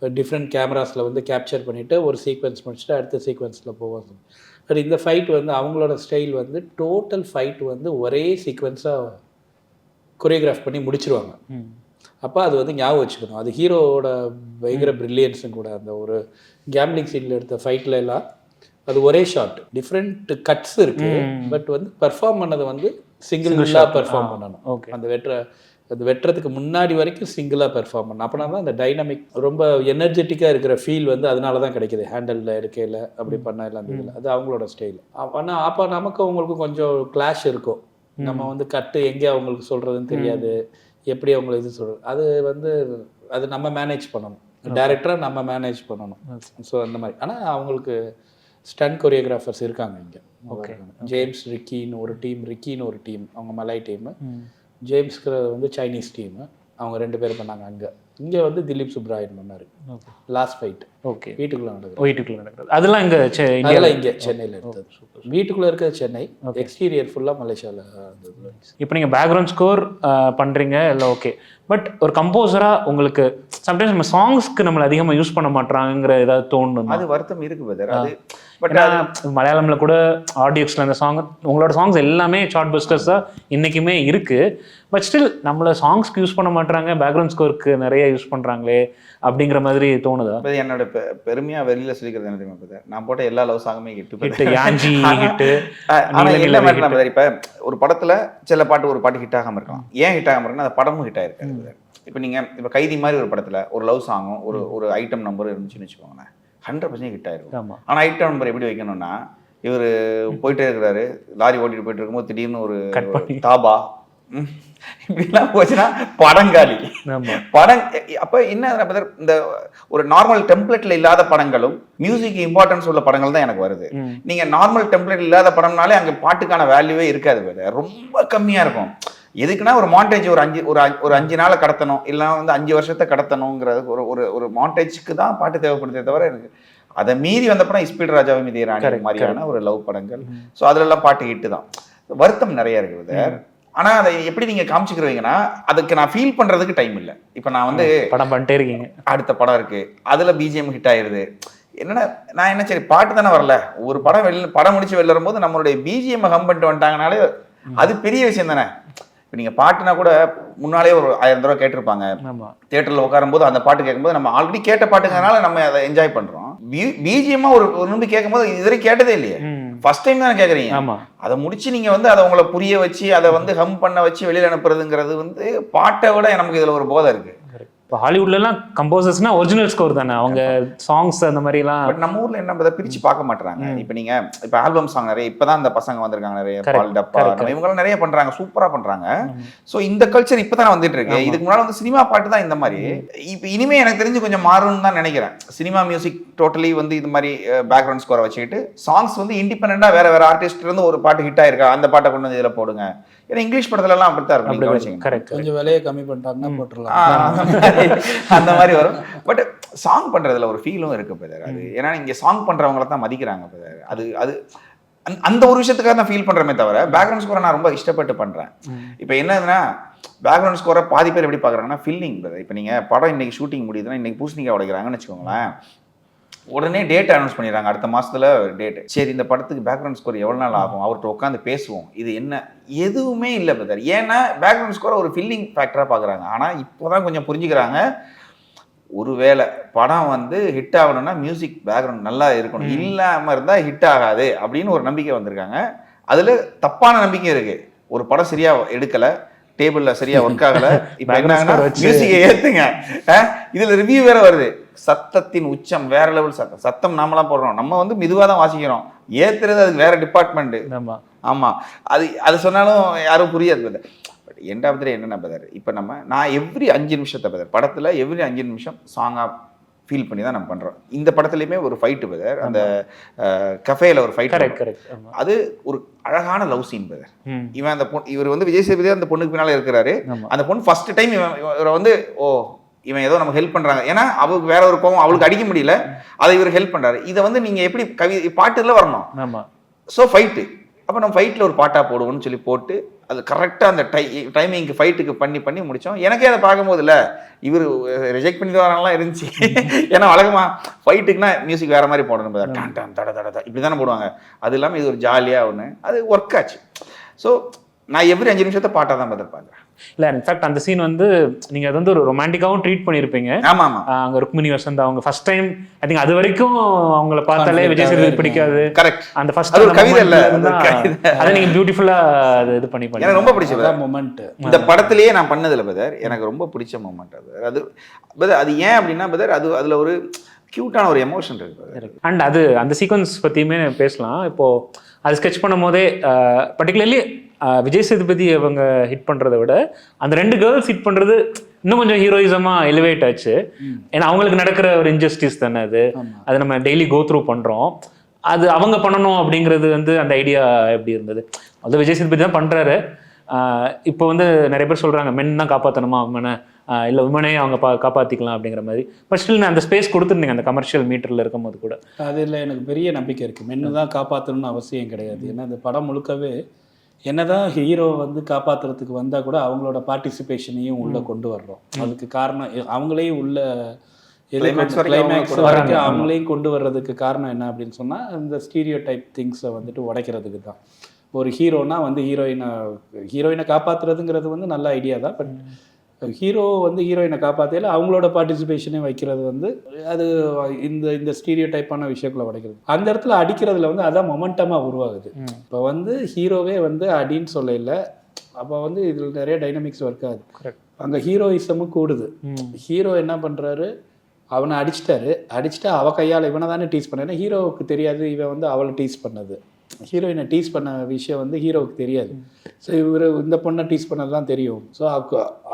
டிஃப்ரெண்ட் கேமராஸில் வந்து கேப்சர் பண்ணிவிட்டு ஒரு சீக்வன்ஸ் முடிச்சுட்டு அடுத்த சீக்வன்ஸில் போவோம். பட் இந்த ஃபைட் வந்து அவங்களோட ஸ்டைல் வந்து டோட்டல் ஃபைட் வந்து ஒரே சீக்வன்ஸாக கொரியோகிராஃப் பண்ணி முடிச்சிருவாங்க. அப்போ அது வந்து ஞாபகம் வச்சுக்கணும், அது ஹீரோவோட பயங்கர ப்ரில்லியன்ஸும் கூட. அந்த ஒரு கேம்லிங் சீனில் எடுத்த ஃபைட்டில் எல்லாம் அது ஒரே ஷாட், டிஃப்ரெண்ட் கட்ஸ் இருக்குது, பட் வந்து பெர்ஃபார்ம் பண்ணது வந்து சிங்கிளாக பெர்ஃபார்ம் பண்ணணும். ஓகே, அது வெட்டுறதுக்கு முன்னாடி வரைக்கும் சிங்கிளாக பெர்ஃபார்ம் பண்ணணும். அப்படின்னா தான் அந்த டைனமிக் ரொம்ப எனர்ஜெட்டிக்காக இருக்கிற ஃபீல் வந்து அதனால தான் கிடைக்கிது. ஹேண்டலில் இருக்கையில் அப்படி பண்ண அந்த இதில் அது அவங்களோட ஸ்டைல். ஆனால் அப்போ நமக்கு அவங்களுக்கு கொஞ்சம் கிளாஷ் இருக்கும். நம்ம வந்து கட்டு எங்கே அவங்களுக்கு சொல்கிறதுன்னு தெரியாது, எப்படி அவங்களுக்கு இது சொல்கிறது, அது வந்து அது நம்ம மேனேஜ் பண்ணணும், டைரக்டராக நம்ம மேனேஜ் பண்ணணும். ஸோ அந்த மாதிரி. ஆனால் அவங்களுக்கு ஸ்டண்ட் கொரியோகிராஃபர்ஸ் இருக்காங்க இங்கே. ஓகே, ஜேம்ஸ் ரிக்கின்னு ஒரு டீம் அவங்க மலாய் டீமு, ஜேம்ஸ்கிறது வந்து சைனீஸ் டீமு, அவங்க 2 பேர் பண்ணாங்க. இங்கே வந்து திலீப் சுப்ராயன் பண்ணார் லாஸ்ட் ஃபைட். ஓகே, வீட்டுக்குள்ளே நடக்குது. அதெல்லாம் இங்கே அதெல்லாம் இங்கே சென்னையில் எடுத்தது. வீட்டுக்குள்ளே இருக்கிறது சென்னை, எக்ஸ்டீரியர் ஃபுல்லாக மலேசியாவில் இருந்தது. இப்போ நீங்கள் பேக்ரவுண்ட் ஸ்கோர் பண்ணுறீங்க எல்லாம் ஓகே, பட் ஒரு கம்போசராக உங்களுக்கு சம்டைம்ஸ் நம்ம சாங்ஸ்க்கு நம்மளை அதிகமாக யூஸ் பண்ண மாட்டாங்கிற ஏதாவது தோணும்? அது வருத்தம் இருக்கு பிரதர். அது பட் மலையாளம்ல கூட ஆடியோஸ்ல அந்த சாங், உங்களோட சாங்ஸ் எல்லாமே சார்ட் பஸ்டர்ஸாக இன்றைக்குமே இருக்குது. பட் ஸ்டில் நம்மளை சாங்ஸ்க்கு யூஸ் பண்ண மாட்டாங்க, பேக்ரவுண்ட் ஸ்கோருக்கு நிறைய யூஸ் பண்ணுறாங்களே அப்படிங்கிற மாதிரி தோணுதா? என்னோட பெருமையாக வெளியில் சொல்லிக்கிறது என்ன தெரியுமா பிரதர், நான் போட்ட எல்லா லவ் சாங்குமே ஹிட்டு. யாஞ்சி ஹிட்டு. இப்போ ஒரு படத்தில் சில பாட்டு ஒரு பாட்டு ஹிட் ஆகாமல் இருக்கலாம். ஏன் ஹிட் ஆகாமல் இருக்குன்னா அந்த படமும் ஹிட் ஆகிருக்காது. இப்போ நீங்கள் இப்போ கைதி மாதிரி ஒரு படத்தில் ஒரு லவ் சாங்கும் ஒரு ஐட்டம் நம்பரும் இருந்துச்சுன்னு வச்சுக்கோங்களேன், 100% ஹிட் ஆயிருக்கும். ஆனால் ஐட்டம் நம்பர் எப்படி வைக்கணும்னா, இவர் போயிட்டே இருக்கிறாரு, லாரி ஓட்டிட்டு போயிட்டு இருக்கும்போது திடீர்னு ஒரு தாபா இப்படிலாம் போச்சுன்னா படங்காலி படம். அப்போ என்ன இந்த ஒரு நார்மல் டெம்ப்ளேட்ல இல்லாத படங்களும் மியூசிக் இம்பார்ட்டன்ஸ் உள்ள படங்கள் தான் எனக்கு வருது. நீங்க நார்மல் டெம்ப்ளேட் இல்லாத படம்னாலே அங்கே பாட்டுக்கான வேல்யூவே இருக்காது, ரொம்ப கம்மியா இருக்கும். எதுக்குன்னா ஒரு மாண்டேஜ் ஒரு 5 நாளை கடத்தணும், இல்லை வந்து 5 வருஷத்தை கடத்தணுங்கிறது ஒரு மாண்டேஜுக்கு தான் பாட்டு தேவைப்படுதே தவிர எனக்கு அதை மீறி வந்த படம் ஸ்பீட் ராஜாவை மீதி ராணி மாதிரியான ஒரு லவ் படங்கள். ஸோ அதுலலாம் பாட்டு ஹிட்டு தான். வருத்தம் நிறைய இருக்குது. ஆனால் அதை எப்படி நீங்கள் காமிச்சிக்கிறீங்கன்னா அதுக்கு நான் ஃபீல் பண்ணுறதுக்கு டைம் இல்லை. இப்போ நான் வந்து படம் பண்ணிட்டே இருக்கீங்க, அடுத்த படம் இருக்குது, அதில் பிஜிஎம் ஹிட் ஆயிடுது. என்னன்னா நான் என்ன சரி பாட்டு தானே வரல, ஒரு படம் முடிச்சு வெளில வரும்போது நம்மளுடைய பிஜிஎம் ஹம் பண்ணிட்டு வந்துட்டாங்கனாலே அது பெரிய விஷயம் தானே. இப்போ நீங்கள் பாட்டுனா கூட முன்னாலே ஒரு 1000 தடவை கேட்டிருப்பாங்க. தியேட்டரில் உட்காரும்போது அந்த பாட்டு கேட்கும்போது நம்ம ஆல்ரெடி கேட்ட பாட்டுங்கிறனால நம்ம அதை என்ஜாய் பண்ணுறோம். பிஜிஎம்மா ஒரு நிமிடம் கேட்கும்போது இதுவரை கேட்டதே இல்லையே, ஃபர்ஸ்ட் டைம் தானே கேட்குறீங்க. அதை முடிச்சு நீங்கள் வந்து அதை உங்களை புரிய வச்சு அதை வந்து ஹம் பண்ண வச்சு வெளியில் அனுப்புறதுங்கிறது வந்து பாட்டை விட நமக்கு இதில் ஒரு போதை இருக்குது. இப்போ ஹாலிவுட்லலாம் கம்போசர்ஸ்னா ஒரிஜினல் ஸ்கோர் தானே, அவங்க சாங்ஸ் அந்த மாதிரிலாம். பட் நம்ம ஊர்ல என்ன பார்த்தா பிரிச்சு பார்க்க மாட்டாங்க. இப்போ நீங்க இப்போ ஆல்பம் சாங் நிறைய இப்பதான் அந்த பசங்க வந்திருக்காங்க, நிறைய பால் டப்பா இவங்கெல்லாம் நிறைய பண்றாங்க, சூப்பரா பண்றாங்க. ஸோ இந்த கல்ச்சர் இப்பதான் வந்துட்டு இருக்கு. இதுக்கு முன்னாடி வந்து சினிமா பாட்டு தான் இந்த மாதிரி. இப்போ இனிமே எனக்கு தெரிஞ்சு கொஞ்சம் மாறும்னு தான் நினைக்கிறேன். சினிமா மியூசிக் டோட்டலி வந்து இது மாதிரி பேக்ரவுண்ட் ஸ்கோரை வச்சுக்கிட்டு சாங்ஸ் வந்து இண்டிபெண்டா வேற வேற ஆர்டிஸ்ட் இருந்து ஒரு பாட்டு ஹிட் ஆயிருக்கா அந்த பாட்டை கொண்டு வந்து இதுல போடுங்க. ஏன்னா இங்கிலீஷ் படத்துல எல்லாம் அப்படித்தான் இருக்கும். கொஞ்சம் விலையை கம்மி பண்ணிட்டாங்கன்னா போட்டுடலாம் அந்த மாதிரி வரும். பட் சாங் பண்றதுல ஒரு ஃபீலும் இருக்கு பிரதர். அது ஏன்னா இங்க சாங் பண்றவங்கள தான் மதிக்கிறாங்க பிரதர். அது அது அந்த ஒரு விஷயத்துக்காக தான் ஃபீல் பண்றமே தவிர பேக்ரவுண்ட் ஸ்கோரை நான் ரொம்ப இஷ்டப்பட்டு பண்றேன். இப்போ என்னதுன்னா பேக்ரவுண்ட் ஸ்கோரை பாதி பேர் எப்படி பாக்குறாங்கன்னா ஃபில்லிங் பிரதர். இப்போ நீங்க படம் இன்னைக்கு ஷூட்டிங் முடியுதுன்னா இன்னைக்கு பூசணிக்காய் உடைக்கிறாங்கன்னு வச்சுக்கோங்களேன், உடனே டேட் அனௌன்ஸ் பண்ணிடுறாங்க, அடுத்த மாசத்துல டேட். சரி இந்த படத்துக்கு பேக்ரவுண்ட் ஸ்கோர் எவ்வளவு நாள் ஆகும், அவர்கிட்ட உட்காந்து பேசுவோம், இது என்ன, எதுவுமே இல்லை பிரதர். ஏன்னா பேக்ரவுண்ட் ஸ்கோரை ஒரு ஃபில்லிங் ஃபேக்டரா பாக்குறாங்க. ஆனா இப்போதான் கொஞ்சம் புரிஞ்சுக்கிறாங்க, ஒருவேளை படம் வந்து ஹிட் ஆகணும்னா மியூசிக் பேக்ரவுண்ட் நல்லா இருக்கணும், இல்லாம இருந்தா ஹிட் ஆகாது அப்படின்னு ஒரு நம்பிக்கை வந்திருக்காங்க. அதுல தப்பான நம்பிக்கை இருக்கு. ஒரு படம் சரியா எடுக்கல, டேபிள்ல சரியா ஒர்க் ஆகல, இப்ப என்ன மியூசிக்கை ஏத்துங்க, இதுல ரிவ்யூ வேற வருது, சத்தத்தின் உச்சம் வேற லெவல் சத்தம், சத்தம் நாமலாம் போடுறோம், நம்ம வந்து மெதுவாக தான் வாசிக்கிறோம், ஏத்துறது அதுக்கு வேற டிபார்ட்மெண்ட். ஆமா, அது சொன்னாலும் யாரும் புரியாது பதர். பட் எண்ட் ஆஃப் தி டே என்னென்ன பதர், இப்போ நான் எவ்ரி 5 நிமிஷத்தை பதர் படத்துல எவ்ரி 5 நிமிஷம் சாங்கா ஃபீல் பண்ணி தான் நம்ம பண்றோம். இந்த படத்துலையுமே ஒரு ஃபைட்டு பதர், அந்த கஃபேல ஒரு ஃபைட், அது ஒரு அழகான லவ் சீன் பதர். இவன் அந்த இவர் வந்து விஜய் சேதுபதி அந்த பொண்ணுக்கு பின்னால இருக்கிறாரு. அந்த பொண்ணு ஃபர்ஸ்ட் டைம் இவரை வந்து இவன் ஏதோ நமக்கு ஹெல்ப் பண்றாங்க, ஏன்னா அவளுக்கு வேற ஒரு கோவம், அவளுக்கு அடிக்க முடியல, அதை இவர் ஹெல்ப் பண்றாரு. இதை வந்து நீங்க எப்படி பாட்டுல வரணும், ஸோ ஃபைட்டு, அப்போ நம்ம ஃபைட்டில் ஒரு பாட்டாக போடுவோம்னு சொல்லி போட்டு அது கரெக்டாக அந்த டைமிங்க்கு ஃபைட்டுக்கு பண்ணி முடித்தோம். எனக்கே அதை பார்க்கும்போது இல்லை இவர் ரிஜெக்ட் பண்ணி வரலாம் இருந்துச்சு. ஏன்னா வழக்கமாக ஃபைட்டுக்குன்னா மியூசிக் வேறு மாதிரி போடணும், டான் டான் தட தட இப்படி தானே போடுவாங்க. அது இல்லாமல் இது ஒரு ஜாலியாக ஒன்று, அது ஒர்க் ஆச்சு. ஸோ நான் எவ்ரி 5 நிமிஷத்தை பாட்டாக தான் பார்த்துருப்பாங்க. இல்லை இன்ஃபேக்ட் அந்த சீன் வந்து நீங்கள் அது வந்து ஒரு ரொமான்டிக்காகவும் ட்ரீட் பண்ணியிருப்பீங்க. ஆமாம், அங்கே ருக்மிணி வசந்த் அவங்க ஃபர்ஸ்ட் டைம் ஐ திங்க் அது வரைக்கும் அவங்கள பார்த்தாலே விஜய் சேதுபதி பிடிக்காது. கரெக்ட், அந்த ஃபர்ஸ்ட் கவிதை இல்லை, அதை நீங்கள் பியூட்டிஃபுல்லாக அது இது பண்ணி எனக்கு ரொம்ப பிடிச்ச மொமெண்ட் இந்த படத்திலேயே நான் பண்ணதில்லை பதர், எனக்கு ரொம்ப பிடிச்ச மொமெண்ட் அது. பதர் அது ஏன் அப்படின்னா பதர் அது அதில் ஒரு கியூட்டான ஒரு எமோஷன் இருக்கு. அண்ட் அது அந்த சீக்வன்ஸ் பற்றியுமே பேசலாம். இப்போது அது ஸ்கெச் பண்ணும் போதே பர்டிகுலர்லி விஜய் சேதுபதி அவங்க ஹிட் பண்ணுறதை விட அந்த 2 கேர்ள்ஸ் ஹிட் பண்ணுறது இன்னும் கொஞ்சம் ஹீரோயிசமாக எலிவேட் ஆச்சு. ஏன்னா அவங்களுக்கு நடக்கிற ஒரு இன்ஜஸ்டிஸ் தானே அது, அது நம்ம டெய்லி கோ த்ரூ பண்ணுறோம், அது அவங்க பண்ணணும் அப்படிங்கிறது வந்து அந்த ஐடியா எப்படி இருந்தது? அது விஜய் சேதுபதி தான் பண்ணுறாரு. இப்போ வந்து நிறைய பேர் சொல்கிறாங்க மென் தான் காப்பாற்றணுமா விமனை, இல்லை விமனே அவங்க காப்பாற்றிக்கலாம் அப்படிங்கிற மாதிரி. பட் ஸ்டில் நான் அந்த ஸ்பேஸ் கொடுத்துருந்தீங்க அந்த கமர்ஷியல் மீட்டரில் இருக்கும் போது கூட. அதில் எனக்கு பெரிய நம்பிக்கை இருக்குது, மென்னு தான் காப்பாற்றணும்னு அவசியம் கிடையாது. ஏன்னா அந்த படம் முழுக்கவே என்னதான் ஹீரோ வந்து காப்பாற்றுறதுக்கு வந்தால் கூட அவங்களோட பார்ட்டிசிபேஷனையும் உள்ளே கொண்டு வர்றோம். அதுக்கு காரணம் அவங்களையும் உள்ள கிளைமேக்ஸ் வரைக்கும் அவங்களையும் கொண்டு வர்றதுக்கு காரணம் என்ன அப்படின்னு சொன்னால் இந்த ஸ்டீரியோ டைப் திங்ஸை வந்துட்டு உடைக்கிறதுக்கு தான். ஒரு ஹீரோனா வந்து ஹீரோயினை காப்பாற்றுறதுங்கிறது வந்து நல்ல ஐடியா தான். பட் ஹீரோ வந்து ஹீரோயினை காப்பாற்றையில அவங்களோட பார்ட்டிசிபேஷனே வைக்கிறது வந்து அது இந்த ஸ்டீரியோ டைப்பான விஷயங்களை உடைக்கிறது. அந்த இடத்துல அடிக்கிறதுல வந்து அதான் மொமெண்டமாக உருவாகுது. இப்போ வந்து ஹீரோவே வந்து அடின்னு சொல்லல, அப்போ வந்து இதில் நிறைய டைனமிக்ஸ் ஒர்க் ஆகுது. அங்கே ஹீரோயிசமும் கூடுது. ஹீரோ என்ன பண்ணுறாரு, அவனை அடிச்சுட்டு அவள் கையால் இவனை தானே டீஸ் பண்ண. ஏன்னா ஹீரோவுக்கு தெரியாது இவன் வந்து அவளை டீஸ் பண்ணது, ஹீரோயினை டீஸ் பண்ண விஷயம் வந்து ஹீரோவுக்கு தெரியாது. ஸோ இவர் இந்த பொண்ணை டீஸ் பண்ணது தான் தெரியும். ஸோ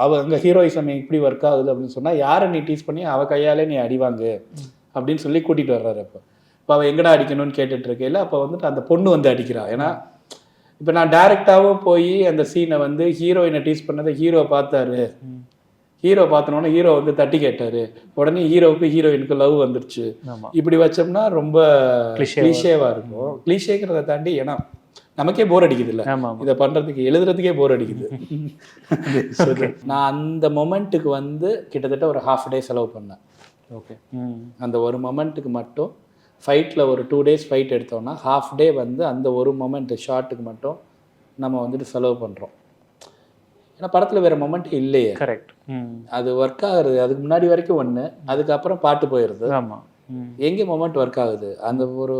அவள் அங்கே ஹீரோயிசம் இப்படி ஒர்க் ஆகுது அப்படின்னு சொன்னால் யாரை நீ டீஸ் பண்ணி அவள் கையாலே நீ அடிவாங்க அப்படின்னு சொல்லி கூட்டிகிட்டு வர்றாரு. இப்போ அவள் எங்கடா அடிக்கணும்னு கேட்டுட்டு இருக்கையில அப்போ வந்துட்டு அந்த பொண்ணு வந்து அடிக்கிறா. ஏன்னா இப்போ நான் டைரெக்டாகவும் போய் அந்த சீனை வந்து ஹீரோயினை டீஸ் பண்ணதை ஹீரோ பார்த்தாரு, ஹீரோ பார்த்தனோன்னா ஹீரோ வந்து தட்டி கேட்டாரு, உடனே ஹீரோவுக்கு ஹீரோயினுக்கு லவ் வந்துருச்சு. இப்படி வச்சோம்னா ரொம்ப கிளிஷேவா இருக்கும். கிளிஷேங்கிறத தாண்டி ஏன்னா நமக்கே போர் அடிக்குது இல்லை இதை பண்றதுக்கு, எழுதுறதுக்கே போர் அடிக்குது. நான் அந்த மொமெண்ட்டுக்கு வந்து கிட்டத்தட்ட ஒரு ½ டே செலவு பண்ணேன். ஓகே, அந்த ஒரு மொமெண்ட்டுக்கு மட்டும் ஃபைட்டில் ஒரு 2 days ஃபைட் எடுத்தோம்னா ½ டே வந்து அந்த ஒரு மொமெண்ட் ஷார்ட்டுக்கு மட்டும் நம்ம வந்துட்டு செலவு பண்ணுறோம். ஏன்னா படத்தில் வேறு மொமெண்ட் இல்லையே. கரெக்ட், அது ஒர்க் ஆகுறது அதுக்கு முன்னாடி வரைக்கும் ஒன்று, அதுக்கப்புறம் பாட்டு போயிடுது. ஆமாம், எங்கே மொமெண்ட் ஒர்க் ஆகுது அந்த ஒரு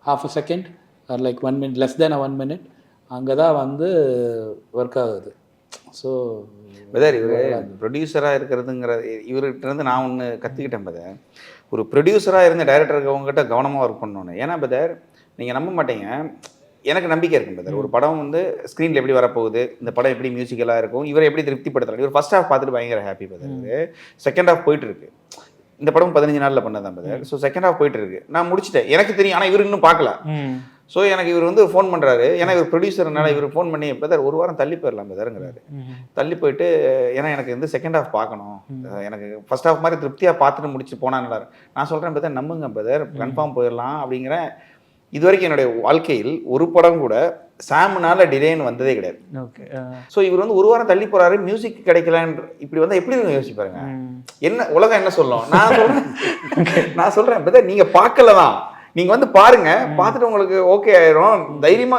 ½ second like 1 minute, less than a 1 minute அங்கே தான் வந்து ஒர்க் ஆகுது. ஸோ பதர் இவர் ப்ரொடியூசராக இருக்கிறதுங்கிற இவர்கிட்ட இருந்து நான் ஒன்று கற்றுக்கிட்டேன் பதர். ஒரு ப்ரொடியூசராக இருந்து டைரக்டருக்கு அவங்ககிட்ட கவனமாக ஒர்க் பண்ணணும். ஏன்னா பதர் நீங்கள் நம்ப மாட்டீங்க, எனக்கு நம்பிக்கை இருக்கும் பதர். ஒரு படம் வந்து ஸ்க்ரீனில் எப்படி வரப்போகுது, இந்த படம் எப்படி மியூசிக்கலாக இருக்கும், இவரை எப்படி திருப்திப்படுத்தலாம். இவர் ஃபர்ஸ்ட் ஹாஃப் பார்த்துட்டு பயங்கர ஹாப்பி பதர். செகண்ட் ஹாஃப் போயிட்டு இருக்கு. இந்த படம் 15 நாளில் பண்ணதான் பதர். ஸோ செகண்ட் ஹாஃப் போயிட்டு இருக்கு. நான் முடிச்சிட்டேன், எனக்கு தெரியும். ஆனால் இவர் இன்னும் பார்க்கல. ஸோ எனக்கு இவர் வந்து ஃபோன் பண்ணுறாரு. ஏன்னா இவர் ப்ரொடியூசர்னால இவர் ஃபோன் பண்ணி பதர் ஒரு வாரம் தள்ளி போயிடலாம் பதருங்கிறாரு. தள்ளி போயிட்டு ஏன்னா எனக்கு வந்து செகண்ட் ஹாஃப் பார்க்கணும், எனக்கு ஃபர்ஸ்ட் ஹாஃப் மாதிரி திருப்தியாக பார்த்துட்டு முடிச்சு போனான்னு நான் சொல்கிறேன் பதர், நம்புங்க பதர், கன்ஃபார்ம் போயிடலாம் அப்படிங்கிறேன். இது வரைக்கும் என்னுடைய வாழ்க்கையில் ஒரு படம் கூட சாம்னால டிலேன்னு வந்ததே கிடையாது. ஸோ இவர் வந்து ஒரு வாரம் தள்ளி போறாரு, மியூசிக் கிடைக்கலன்ற இப்படி வந்து எப்படி யோசிப்பாருங்க? என்ன உலகம் என்ன சொல்லும்? நான் சொல்றேன் பதர், நீங்க பார்க்கலதான், நீங்க வந்து பாருங்க, பார்த்துட்டு உங்களுக்கு ஓகே ஆயிரும், தைரியமா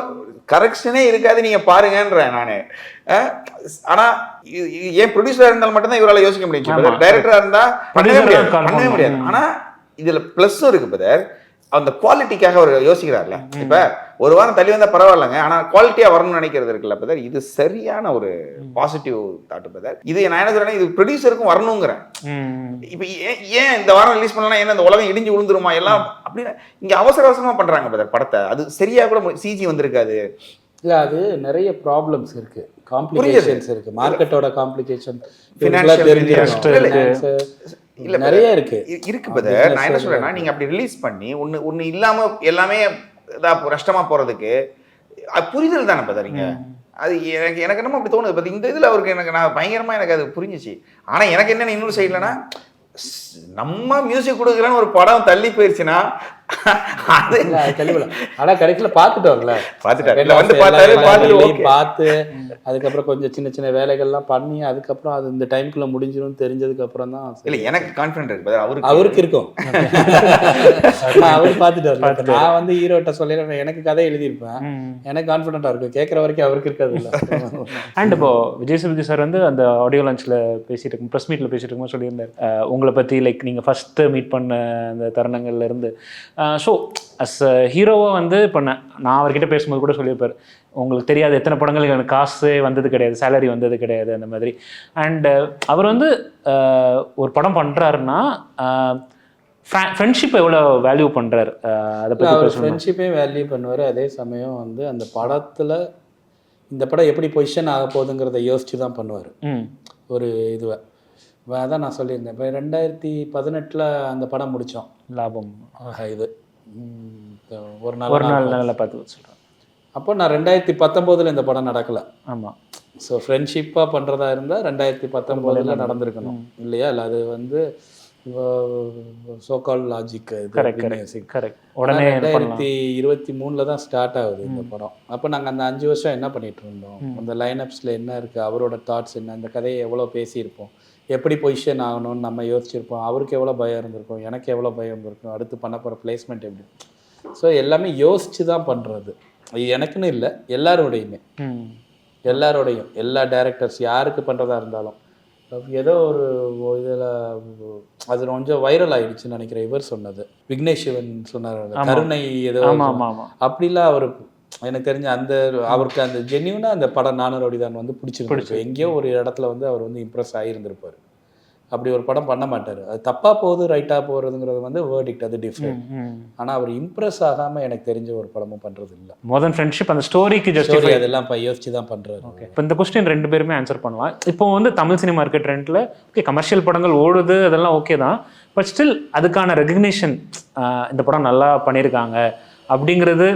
கரெக்ஷனே இருக்காது, நீங்க பாருங்கன்றேன் நானு. ஆனா ஏன் ப்ரொடியூசரா இருந்தாலும் மட்டும்தான் இவரால் யோசிக்க முடியும். டைரக்டரா இருந்தா பண்ணவே முடியாது. ஆனா இதுல பிளஸும் இருக்கு பதர், அந்த குவாலிட்டிக்காக அவர் யோசிக்கிறார்ல. இப்ப ஒரு வாரம் தள்ளி வந்தா பரவாயில்லைங்க, ஆனா குவாலிட்டியா வரணும்னு நினைக்கிறது இருக்குல்ல பதர், இது சரியான ஒரு பாசிட்டிவ் தாட் பதர். இது நான் என்ன சொல்றேன், இது ப்ரொடியூசருக்கும் வரணுங்கிறேன். இப்ப ஏன் இந்த வாரம் ரிலீஸ் பண்ணலாம், ஏன்னா இந்த உலகம் இடிஞ்சு விழுந்துருமா எல்லாம் அப்படின்னு இங்க அவசர அவசரமா பண்றாங்க பதர் படத்தை. அது சரியா கூட சிஜி வந்திருக்காது. இல்ல, அது நிறைய ப்ராப்ளம்ஸ் இருக்கு, காம்ப்ளிகேஷன்ஸ் இருக்கு, மார்க்கெட்டோட காம்ப்ளிகேஷன் இல்ல நிறைய இருக்கு பதர். நான் என்ன சொல்றேன்னா, நீங்க அப்படி ரிலீஸ் பண்ணி ஒண்ணு இல்லாம எல்லாமே கஷ்டமா போறதுக்கு புரிதல் தானே பதறீங்க. அது எனக்கு என்னமோ அப்படி தோணுது பத்தி. இந்த இதுல அவருக்கு நான் பயங்கரமா எனக்கு அது புரிஞ்சிச்சு. ஆனா எனக்கு என்ன இன்னொரு சைட்லன்னா, நம்ம மியூசிக் கொடுக்குறேன்னு ஒரு படம் தள்ளி போயிருச்சுன்னா அது ஆனா கடைசியில பாத்துட்டோம்ல, பார்த்து அதுக்கப்புறம் கொஞ்சம் சின்ன சின்ன வேலைகள்லாம் பண்ணி அதுக்கப்புறம் அது இந்த டைம்குள்ள முடிஞ்சிடும் தெரிஞ்சதுக்கு அப்புறம் தான். இல்ல எனக்கு கான்ஃபிடன்ட் இருக்கு, அவருக்கு இருக்கும். அவரு பாத்துட்டாரு. நான் வந்து ஹீரோட்ட சொல்லிடுறேன், எனக்கு கதை எழுதியிருப்பேன், எனக்கு கான்ஃபிடென்ட்டா இருக்கும். கேட்கற வரைக்கும் அவருக்கு இருக்காது இல்ல. அண்ட் இப்போ விஜய் சேதுபதி சார் வந்து அந்த ஆடியோ லான்ச்ல பேசிட்டு இருக்கும், ப்ரெஸ் மீட்ல பேசிட்டு இருக்கும்போது சொல்லியிருந்தாரு உங்களை பத்தி, லைக் நீங்க ஃபர்ஸ்ட் மீட் பண்ண அந்த தருணங்கள்ல இருந்து. ஸோ அஸ் ஹீரோவாக வந்து இப்போ நான் அவர்கிட்ட பேசும்போது கூட சொல்லியிருப்பார், உங்களுக்கு தெரியாது எத்தனை படங்களுக்கு எனக்கு காசு வந்தது கிடையாது, சேலரி வந்தது கிடையாது அந்த மாதிரி. அண்டு அவர் வந்து ஒரு படம் பண்ணுறாருன்னா ஃப்ரெண்ட்ஷிப் எவ்வளோ வேல்யூ பண்ணுறாரு, அதை பற்றி அவர் ஃப்ரெண்ட்ஷிப்பே வேல்யூ பண்ணுவார். அதே சமயம் வந்து அந்த படத்தில் இந்த படம் எப்படி பொசிஷன் ஆக போகுதுங்கிறத யோசிச்சு தான் பண்ணுவார் ஒரு இதுவை. அதான் நான் சொல்லியிருந்தேன், இப்போ 2018 அந்த படம் முடித்தோம் லாபம். இது ஒரு நாள் பார்த்து சொல்கிறேன். அப்போ நான் 2019 இந்த படம் நடக்கலை. ஆமாம். ஸோ ஃப்ரெண்ட்ஷிப்பாக பண்ணுறதா இருந்தால் 2019 நடந்திருக்கணும் இல்லையா? இல்லை அது வந்து சோகால் லாஜிக். கரெக்ட். உடனே 2023 தான் ஸ்டார்ட் ஆகுது இந்த படம். அப்போ நாங்கள் அந்த 5 வருஷம் என்ன பண்ணிட்டு இருந்தோம், அந்த லைனப்ஸில் என்ன இருக்குது, அவரோட தாட்ஸ் என்ன, அந்த கதையை எவ்வளோ பேசியிருப்போம், எப்படி பொசிஷன் ஆகணும்னு நம்ம யோசிச்சிருப்போம், அவருக்கு எவ்வளோ பயம் இருந்திருக்கும், எனக்கு எவ்வளோ பயம் இருந்திருக்கும், அடுத்து பண்ண போகிற பிளேஸ்மெண்ட் எப்படி. ஸோ எல்லாமே யோசித்து தான் பண்ணுறது. எனக்குன்னு இல்லை, எல்லாரோடையுமே, எல்லாரோடையும், எல்லா டைரக்டர்ஸ் யாருக்கு பண்ணுறதா இருந்தாலும். ஏதோ ஒரு இதில் அது கொஞ்சம் வைரல் ஆகிடுச்சுன்னு நினைக்கிறேன், இவர் சொன்னது, விக்னேஷ் சிவன் சொன்னார், கருணை ஏதோ அப்படிலாம். அவர் எனக்கு தெரிஞ்ச அந்த அவருக்கு அந்த ஜென்யூனாக அந்த படம் நானூறு தான் வந்து பிடிச்சிருக்கு. எங்கேயோ ஒரு இடத்துல வந்து அவர் வந்து இம்ப்ரெஸ் ஆகியிருந்திருப்பார். அப்படி ஒரு படம் பண்ண மாட்டார். அது தப்பாக போகுது ரைட்டாக போகிறதுங்கிறது வந்து வேர்டிக்ட், அது டிஃப்ரெண்ட். ஆனால் அவர் இம்ப்ரெஸ் ஆகாமல் எனக்கு தெரிஞ்ச ஒரு படமும் பண்ணுறது இல்லை. மோர் ஃப்ரெண்ட்ஷிப், அந்த ஸ்டோரிக்கு ஜஸ்டிஃபை அதெல்லாம் இப்போ யோசிச்சு தான் பண்ணுறாரு. ஓகே, இப்போ இந்த கொஸ்டின் 2 பேருமே ஆன்சர் பண்ணலாம். இப்போ வந்து தமிழ் சினிமா இருக்க ட்ரெண்டில் ஓகே கமர்ஷியல் படங்கள் ஓடுது, அதெல்லாம் ஓகே தான். பட் ஸ்டில் அதுக்கான ரெகக்னிஷன், இந்த படம் நல்லா பண்ணியிருக்காங்க அப்படிங்கிறது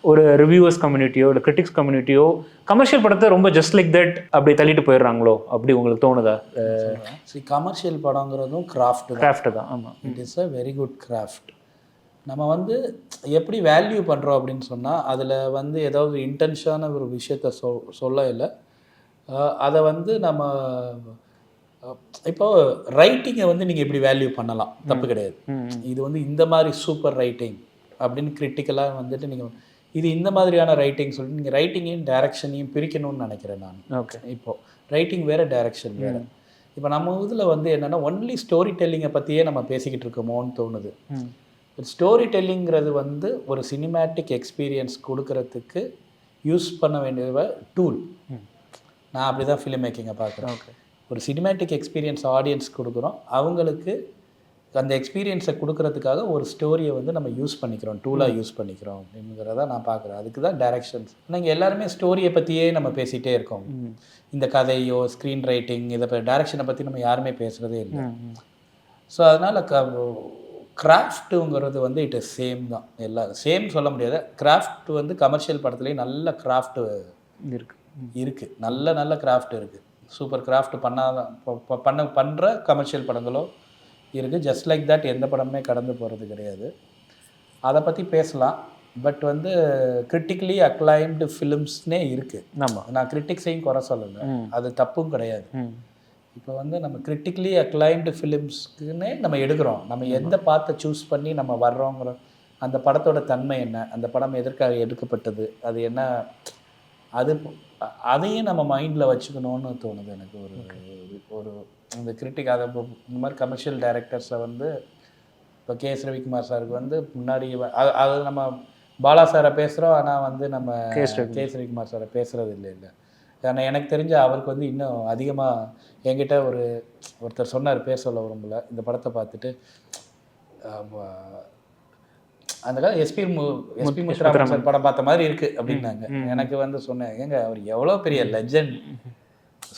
ஒரு ரிவ்யூவர்ஸ் கம்யூனிட்டியோ இல்லை கிரிட்டிக்ஸ் கம்யூனிட்டியோ கமர்ஷியல் படத்தை ரொம்ப ஜஸ்ட் லைக் தட் அப்படி தள்ளிட்டு போயிடுறாங்களோ அப்படி உங்களுக்கு தோணுதா? கமர்ஷியல் படங்கிறதும் கிராஃப்ட் தான். ஆமாம், it is a very good craft. நம்ம வந்து எப்படி வேல்யூ பண்ணுறோம் அப்படின்னு சொன்னால், அதில் வந்து ஏதாவது இன்டென்ஷனான ஒரு விஷயத்த சொல்ல இல்லை. அதை வந்து நம்ம இப்போ ரைட்டிங்கை வந்து நீங்கள் எப்படி வேல்யூ பண்ணலாம், தப்பு கிடையாது. இது வந்து இந்த மாதிரி சூப்பர் ரைட்டிங் அப்படின்னு கிரிட்டிக்கலாக வந்துட்டு நீங்கள் இது இந்த மாதிரியான ரைட்டிங் சொல்லிட்டு நீங்கள் ரைட்டிங்கையும் டைரக்ஷனையும் பிரிக்கணும்னு நினைக்கிறேன் நான். ஓகே, இப்போது ரைட்டிங் வேறு, டைரக்ஷன் வேறு. இப்போ நம்ம இதில் வந்து என்னென்னா ஒன்லி ஸ்டோரி டெல்லிங்கை பற்றியே நம்ம பேசிக்கிட்டு இருக்கோமோன்னு தோணுது. ஸ்டோரி டெல்லிங்கிறது வந்து ஒரு சினிமேட்டிக் எக்ஸ்பீரியன்ஸ் கொடுக்கறதுக்கு யூஸ் பண்ண வேண்டிய டூல். நான் அப்படி தான் ஃபிலிம் மேக்கிங்கை பார்க்குறேன். ஓகே. ஒரு சினிமேட்டிக் எக்ஸ்பீரியன்ஸ் ஆடியன்ஸ் கொடுக்குறோம், அவங்களுக்கு அந்த எக்ஸ்பீரியன்ஸை கொடுக்கறதுக்காக ஒரு ஸ்டோரியை வந்து நம்ம யூஸ் பண்ணிக்கிறோம், டூலாக யூஸ் பண்ணிக்கிறோம் அப்படிங்கிறத நான் பார்க்குறேன். அதுக்கு தான் டைரக்ஷன்ஸ். நீங்கள் எல்லாருமே ஸ்டோரியை பற்றியே நம்ம பேசிகிட்டே இருக்கோம். இந்த கதையோ ஸ்க்ரீன் ரைட்டிங் இதை டைரக்ஷனை பற்றி நம்ம யாருமே பேசுகிறதே இல்லை. ஸோ அதனால் கிராஃப்ட்டுங்கிறது வந்து இட் இஸ் சேம் தான். எல்லாம் சேம் சொல்ல முடியாது. கிராஃப்ட் வந்து கமர்ஷியல் படத்துலேயும் நல்ல கிராஃப்ட்டு இருக்குது, நல்ல கிராஃப்ட் இருக்குது. சூப்பர் கிராஃப்ட் பண்ணுற கமர்ஷியல் படங்களோ இருக்குது. ஜஸ்ட் லைக் தட் எந்த படமே கடந்து போகிறது கிடையாது. அதை பற்றி பேசலாம். பட் வந்து கிரிட்டிக்கலி அக்ளைம்டு ஃபிலிம்ஸ்னே இருக்குது. நான் கிரிட்டிக்ஸையும் குறை சொல்லலை, அது தப்பும் கிடையாது. இப்போ வந்து நம்ம கிரிட்டிக்கலி அக்ளைம்டு ஃபிலிம்ஸ்க்குன்னே நம்ம எடுக்கிறோம். நம்ம எந்த பாத்தை சூஸ் பண்ணி நம்ம வர்றோங்கிற அந்த படத்தோட தன்மை என்ன, அந்த படம் எதற்காக எடுக்கப்பட்டது, அது என்ன, அதையும் நம்ம மைண்டில் வச்சுக்கணும்னு தோணுது எனக்கு. ஒரு இந்த கிரிட்டிக் அதை இந்த மாதிரி கமர்ஷியல் டைரக்டர்ஸை வந்து இப்போ கே.எஸ். ரவிக்குமார் சாருக்கு வந்து முன்னாடி அது நம்ம பாலா சாரை பேசுகிறோம், ஆனால் வந்து நம்ம கே.எஸ். ரவிக்குமார் சாரை பேசுகிறது இல்லை. ஆனால் எனக்கு தெரிஞ்ச அவருக்கு வந்து இன்னும் அதிகமாக என்கிட்ட ஒருத்தர் சொன்னார், பேர் சொல்ல விரும்பல, இந்த படத்தை பார்த்துட்டு அந்த கால எஸ்பி முத்துராமன் சார் படம் பார்த்த மாதிரி இருக்குது அப்படின்னாங்க. எனக்கு வந்து சொன்னேன், ஏங்க அவர் எவ்வளோ பெரிய லெஜண்ட்,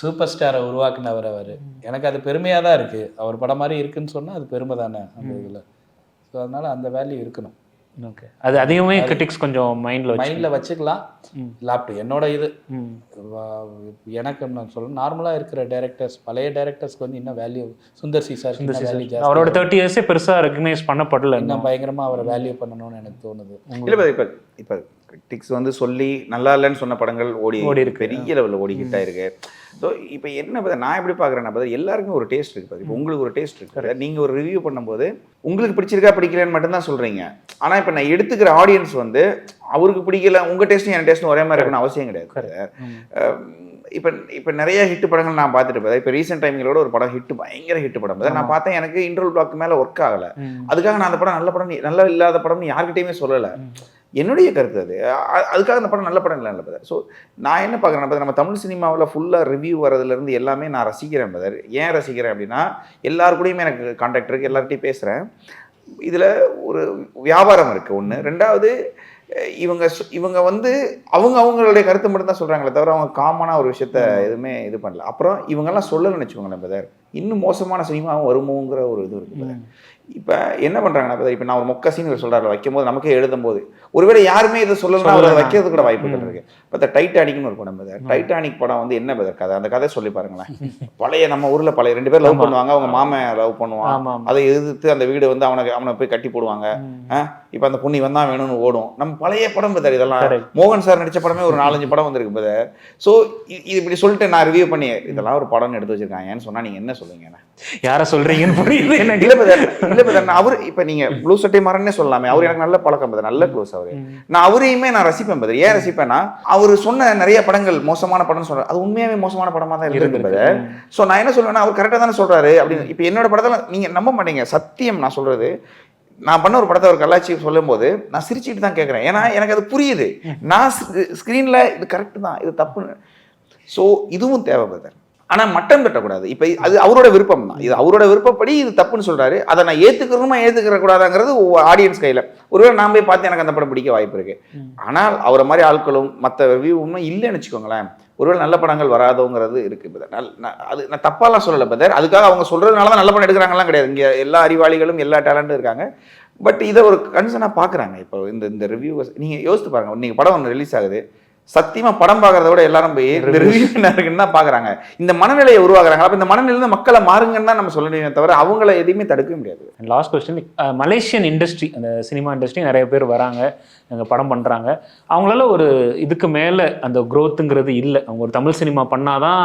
சூப்பர் ஸ்டாரை உருவாக்குனவர் அவர். எனக்கு அது பெருமையாக தான் இருக்குது. அவர் படம் மாதிரி இருக்குன்னு சொன்னால் அது பெருமை தானே அந்த இதில். ஸோ அதனால் அந்த வேல்யூ இருக்கணும். ஓகே. அது அதிகமே கிரிட்டிக்ஸ் கொஞ்சம் மைண்டில் வச்சுக்கலாம். லேப்டாப் என்னோட இது எனக்கு நான் சொல்கிறேன், நார்மலாக இருக்கிற டைரக்டர்ஸ், பழைய டைரக்டர்ஸ்க்கு வந்து இன்னும் வேல்யூ, சுந்தர் சி சார் அவரோட 30 இயர்ஸே பெருசாக ரெகனைஸ் பண்ணப்படல, இன்னும் பயங்கரமாக அவரை வேல்யூ பண்ணணும்னு எனக்கு தோணுது. இல்லை இப்போ கிரிட்டிக்ஸ் வந்து சொல்லி நல்லா இல்லைன்னு சொன்ன படங்கள் ஓடி இருக்கு, பெரிய லெவலில் ஓடிக்கிட்டா இருக்கு. ஸோ இப்போ என்ன பார்த்தா நான் எப்படி பார்க்குறேன்னா பார்த்தா எல்லாருக்கும் ஒரு டேஸ்ட் இருக்குது. இப்போ உங்களுக்கு ஒரு டேஸ்ட் இருக்குது. நீங்கள் ஒரு ரிவ்யூ பண்ணும்போது உங்களுக்கு பிடிச்சிருக்கா பிடிக்கலன்னு மட்டும்தான் சொல்கிறீங்க. ஆனால் இப்போ நான் எடுத்துக்கிற ஆடியன்ஸ் வந்து அவருக்கு பிடிக்கல, உங்கள் டேஸ்ட்டும் என் டேஸ்ட்டும் ஒரே மாதிரி இருக்குன்னு அவசியம் கிடையாது. இப்போ நிறைய ஹிட் படங்கள் நான் பார்த்துட்டு பார்த்தேன். இப்போ ரீசெண்ட் டைம்களோட ஒரு படம் பயங்கர ஹிட் படம் பார்த்தேன். நான் பார்த்தேன், எனக்கு இன்டர்வல் பிளாக் மேலே ஒர்க் ஆகலை. அதுக்காக நான் அந்த படம் நல்ல படம், நல்லா இல்லாத படம்னு யார்கிட்டையுமே சொல்லலை. என்னுடைய கருத்து அது. அதுக்காக அந்த படம் நல்ல படம் இல்லை பதர். ஸோ நான் என்ன பார்க்குறேன் பதர், நம்ம தமிழ் சினிமாவில் ஃபுல்லாக ரிவ்யூ வரதுலேருந்து எல்லாமே நான் ரசிக்கிறேன் பதர். ஏன் ரசிக்கிறேன் அப்படின்னா, எல்லாருக்கூடையுமே எனக்கு கான்டாக்ட் இருக்குது, எல்லார்கிட்டையும் பேசுகிறேன். இதில் ஒரு வியாபாரம் இருக்குது ஒன்று. ரெண்டாவது, இவங்க வந்து அவங்களுடைய கருத்தை மட்டும் தான் சொல்கிறாங்களே தவிர அவங்க காமனாக ஒரு விஷயத்த எதுவுமே இது பண்ணல. அப்புறம் இவங்கெல்லாம் சொல்லலைன்னு வச்சுக்கோங்களேன் பதர், இன்னும் மோசமான சினிமாவும் வருமோங்கிற ஒரு இது இருக்குது பதர். இப்போ என்ன பண்ணுறாங்கன்னா பதர், இப்போ நான் ஒரு மொக்க சீன் சொல்கிறாரு வைக்கும்போது நமக்கே எழுதும்போது ஒருவேளை யாருமே இதை சொல்லலாம், அவர் வைக்கிறது கூட வாய்ப்புகள் இருக்குது. இப்போ டைட்டானிக்னு ஒரு படம் பதர். டைட்டானிக் படம் வந்து என்ன பதர் கதை, அந்த கதை சொல்லி பாருங்களேன். பழைய நம்ம ஊரில் பழைய 2 பேர் லவ் பண்ணுவாங்க, அவங்க மாமன் லவ் பண்ணுவான், அதை எதிர்த்து அந்த வீடு வந்து அவனை போய் கட்டி போடுவாங்க. இப்போ அந்த பொண்ணு வந்தா வேணும்னு ஓடும். நம்ம பழைய படம் பதர். இதெல்லாம் மோகன் சார் நடித்த படமே ஒரு 4-5 படம் வந்துருக்கு பதர். ஸோ இது இப்படி சொல்லிட்டு நான் ரிவ்யூ பண்ணி இதெல்லாம் ஒரு படம்னு எடுத்து வச்சிருக்காங்கன்னு சொன்னால் நீங்கள் என்ன சொல்லுவீங்க? யாரை சொல்கிறீங்கன்னு புரியுது. இல்லை பதர், அவர் இப்போ நீங்கள் ப்ளூ சட்டை மரன்னே சொல்லலாமே, அவர் எனக்கு நல்ல பழக்கம் பதர், நல்ல க்ளோஸ் அவர். நான் அவரையுமே நான் ரசிப்பேன் பதர். ஏன் ரசிப்பேன்னா, அவர் சொன்ன நிறைய படங்கள் மோசமான படம்னு சொல்கிறார், அது உண்மையாகவே மோசமான படமாக தான் இருக்குது பதர். ஸோ நான் என்ன சொல்லுவேன்னா, அவர் கரெக்டாக தானே சொல்கிறாரு அப்படின்னு. இப்போ என்னோட படத்தில் நீங்கள் நம்ப மாட்டீங்க, சத்தியம் நான் சொல்கிறது, நான் பண்ண ஒரு படத்தை ஒரு கலாச்சி சொல்லும் போது நான் சிரிச்சுட்டு தான் கேட்குறேன். ஏன்னா எனக்கு அது புரியுது. நான் ஸ்க்ரீனில் இது கரெக்டு தான், இது தப்புன்னு. ஸோ இதுவும் தேவை பதர். ஆனால் மட்டம் கட்டக்கூடாது. இப்போ அது அவரோட விருப்பம் தான், இது அவரோட விருப்பப்படி இது தப்புன்னு சொல்கிறாரு. அதை நான் ஏற்றுக்கிற கூடாதாங்கிறது ஆடியன்ஸ் கையில். ஒருவேளை நான் போய் பார்த்து எனக்கு அந்த படம் பிடிக்க வாய்ப்பு இருக்குது. ஆனால் அவரை மாதிரி ஆட்களும் மற்ற ரிவ்யூவும் இல்லைன்னு வச்சுக்கோங்களேன், ஒருவேளை நல்ல படங்கள் வராதோங்கிறது இருக்குது பதர். அது நான் தப்பாலாம் சொல்லலை பதர். அதுக்காக அவங்க சொல்கிறதுனால தான் நல்ல படம் எடுக்கிறாங்கலாம் கிடையாது. இங்கே எல்லா அறிவாளிகளும் எல்லா டேலண்ட்டும் இருக்காங்க. பட் இதை ஒரு கன்சர்னாக பார்க்குறாங்க. இப்போ இந்த ரிவ்யூவர்ஸ் நீங்கள் யோசித்து பாருங்கள், நீங்கள் படம் ஒன்று ரிலீஸ் ஆகுது, சத்தியமாக படம் பார்க்குறத விட எல்லாரும் போய் ரிவ்யூ என்ன இருக்குன்னு தான் பார்க்குறாங்க. இந்த மனநிலையை உருவாக்குறாங்க. அப்போ இந்த மனநிலையில மக்களை மாறுங்கன்னு தான் நம்ம சொல்லணுமே தவிர அவங்கள எதையுமே தடுக்கவே முடியாது. லாஸ்ட் கொஸ்டின், மலேசியன் இண்டஸ்ட்ரி, அந்த சினிமா இண்டஸ்ட்ரி நிறைய பேர் வராங்க, அங்கே படம் பண்ணுறாங்க. அவங்களால ஒரு இதுக்கு மேலே அந்த க்ரோத்துங்கிறது இல்லை. அவங்க ஒரு தமிழ் சினிமா பண்ணாதான்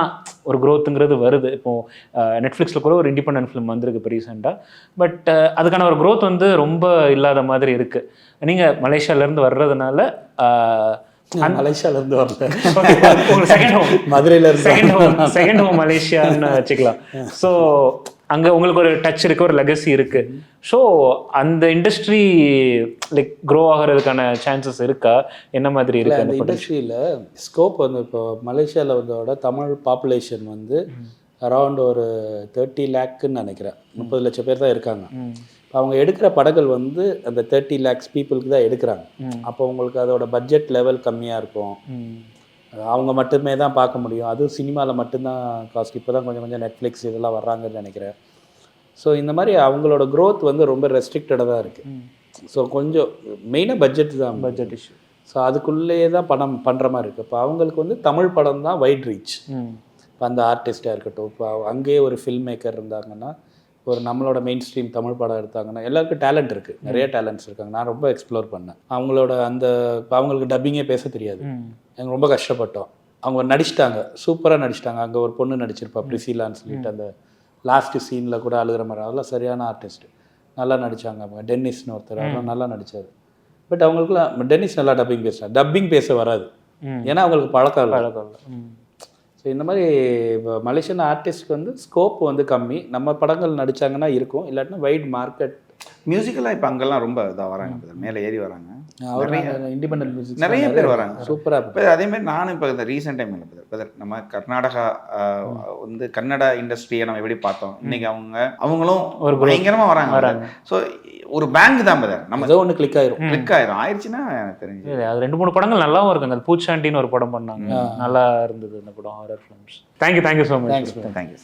ஒரு க்ரோத்துங்கிறது வருது. இப்போது நெட்ஃப்ளிக்ஸில் கூட ஒரு இண்டிபெண்டன்ட் ஃபிலிம் வந்திருக்கு இப்போ ரீசெண்டாக. பட் அதுக்கான ஒரு க்ரோத் வந்து ரொம்ப இல்லாத மாதிரி இருக்குது. நீங்கள் மலேசியாவிலேருந்து வர்றதுனால, மலேசியாவிலேருந்து வரல, செகண்ட் ஹோம் மதுரையில், செகண்ட் ஹோம் மலேசியான்னு வச்சுக்கலாம். ஸோ அங்கே உங்களுக்கு ஒரு டச் இருக்குது, ஒரு லெகசி இருக்குது. ஸோ அந்த இண்டஸ்ட்ரி லைக் க்ரோ ஆகிறதுக்கான சான்சஸ் இருக்கா? என்ன மாதிரி இருக்கு அந்த இண்டஸ்ட்ரியில் ஸ்கோப் வந்து இப்போ மலேசியாவில் வந்தோட தமிழ் பாப்புலேஷன் வந்து அரௌண்ட் ஒரு 30 லேக்குன்னு நினைக்கிறேன், 30 லட்சம் பேர் தான் இருக்காங்க. அவங்க எடுக்கிற படங்கள் வந்து அந்த 30 லேக்ஸ் பீப்புளுக்கு தான் எடுக்கிறாங்க. அப்போ உங்களுக்கு அதோட பட்ஜெட் லெவல் கம்மியாக இருக்கும், அவங்க மட்டுமே தான் பார்க்க முடியும், அதுவும் சினிமாவில் மட்டும்தான் காஸ்ட். இப்போ தான் கொஞ்சம் கொஞ்சம் நெட்ஃப்ளிக்ஸ் இதெல்லாம் வர்றாங்கன்னு நினைக்கிறேன். ஸோ இந்த மாதிரி அவங்களோட க்ரோத் வந்து ரொம்ப ரெஸ்ட்ரிக்டடாக தான் இருக்குது. ஸோ கொஞ்சம் மெயினாக பட்ஜெட் தான், பட்ஜெட் இஷ்யூ. ஸோ அதுக்குள்ளேயே தான் படம் பண்ணுற மாதிரி இருக்குது. இப்போ அவங்களுக்கு வந்து தமிழ் படம் தான் வைட் ரீச். இப்போ அந்த ஆர்டிஸ்ட்டாக இருக்கட்டும், இப்போ அங்கேயே ஒரு ஃபில்ம் மேக்கர் இருந்தாங்கன்னா, ஒரு நம்மளோட மெயின் ஸ்ட்ரீம் தமிழ் படம் எடுத்தாங்கன்னா, எல்லாருக்கும் டேலண்ட் இருக்குது, நிறைய டேலண்ட்ஸ் இருக்காங்க. நான் ரொம்ப எக்ஸ்ப்ளோர் பண்ணேன் அவங்களோட அந்த. இப்போ அவங்களுக்கு டப்பிங்கே பேச தெரியாது, எனக்கு ரொம்ப கஷ்டப்பட்டோம். அவங்க நடிச்சிட்டாங்க, சூப்பராக நடிச்சிட்டாங்க. அங்கே ஒரு பொண்ணு நடிச்சிருப்பா பிரிசிலான்னு சொல்லிட்டு, அந்த லாஸ்ட்டு சீனில் கூட அழுகிற மாதிரி, அதெல்லாம் சரியான ஆர்டிஸ்ட், நல்லா நடித்தாங்க. அவங்க டென்னிஸ்னு ஒருத்தர், அதெல்லாம் நல்லா நடித்தார். பட் அவங்களுக்குலாம் டென்னிஸ் நல்லா டப்பிங் பேசுகிறாங்க, டப்பிங் பேச வராது, ஏன்னா அவங்களுக்கு பழக்கம் இல்லை. ஸோ இந்த மாதிரி இப்போ மலேசியன் ஆர்டிஸ்ட்க்கு வந்து ஸ்கோப் வந்து கம்மி. நம்ம படங்கள் நடித்தாங்கன்னா இருக்கும், இல்லாட்டினா வைட் மார்க்கெட். மியூசிக்கெல்லாம் இப்போ அங்கெல்லாம் ரொம்ப இதாக வராங்க, மேலே ஏறி வராங்க, இண்டிபெண்டன்ட் மியூசிக் நிறைய பேர் வராங்க, சூப்பராக. இப்போ அதேமாதிரி நானும் இப்போ இந்த ரீசெண்ட் டைம் இல்லை, நம்ம கர்நாடகா வந்து கன்னடா இண்டஸ்ட்ரியை நம்ம எப்படி பார்த்தோம், இன்னைக்கு அவங்களும் ஒரு பயங்கரமாக வராங்க. ஸோ ஒரு பேங்க் தான் பதர், நம்ம ஏதோ ஒன்று கிளிக் ஆயிடுச்சுன்னா எனக்கு தெரிஞ்சு அது 2-3 படங்கள் நல்லாவும் இருக்குங்க. அது பூச்சாண்டின்னு ஒரு படம் பண்ணாங்க, நல்லா இருந்தது அந்த படம், horror films. Thank you so much. Thank you.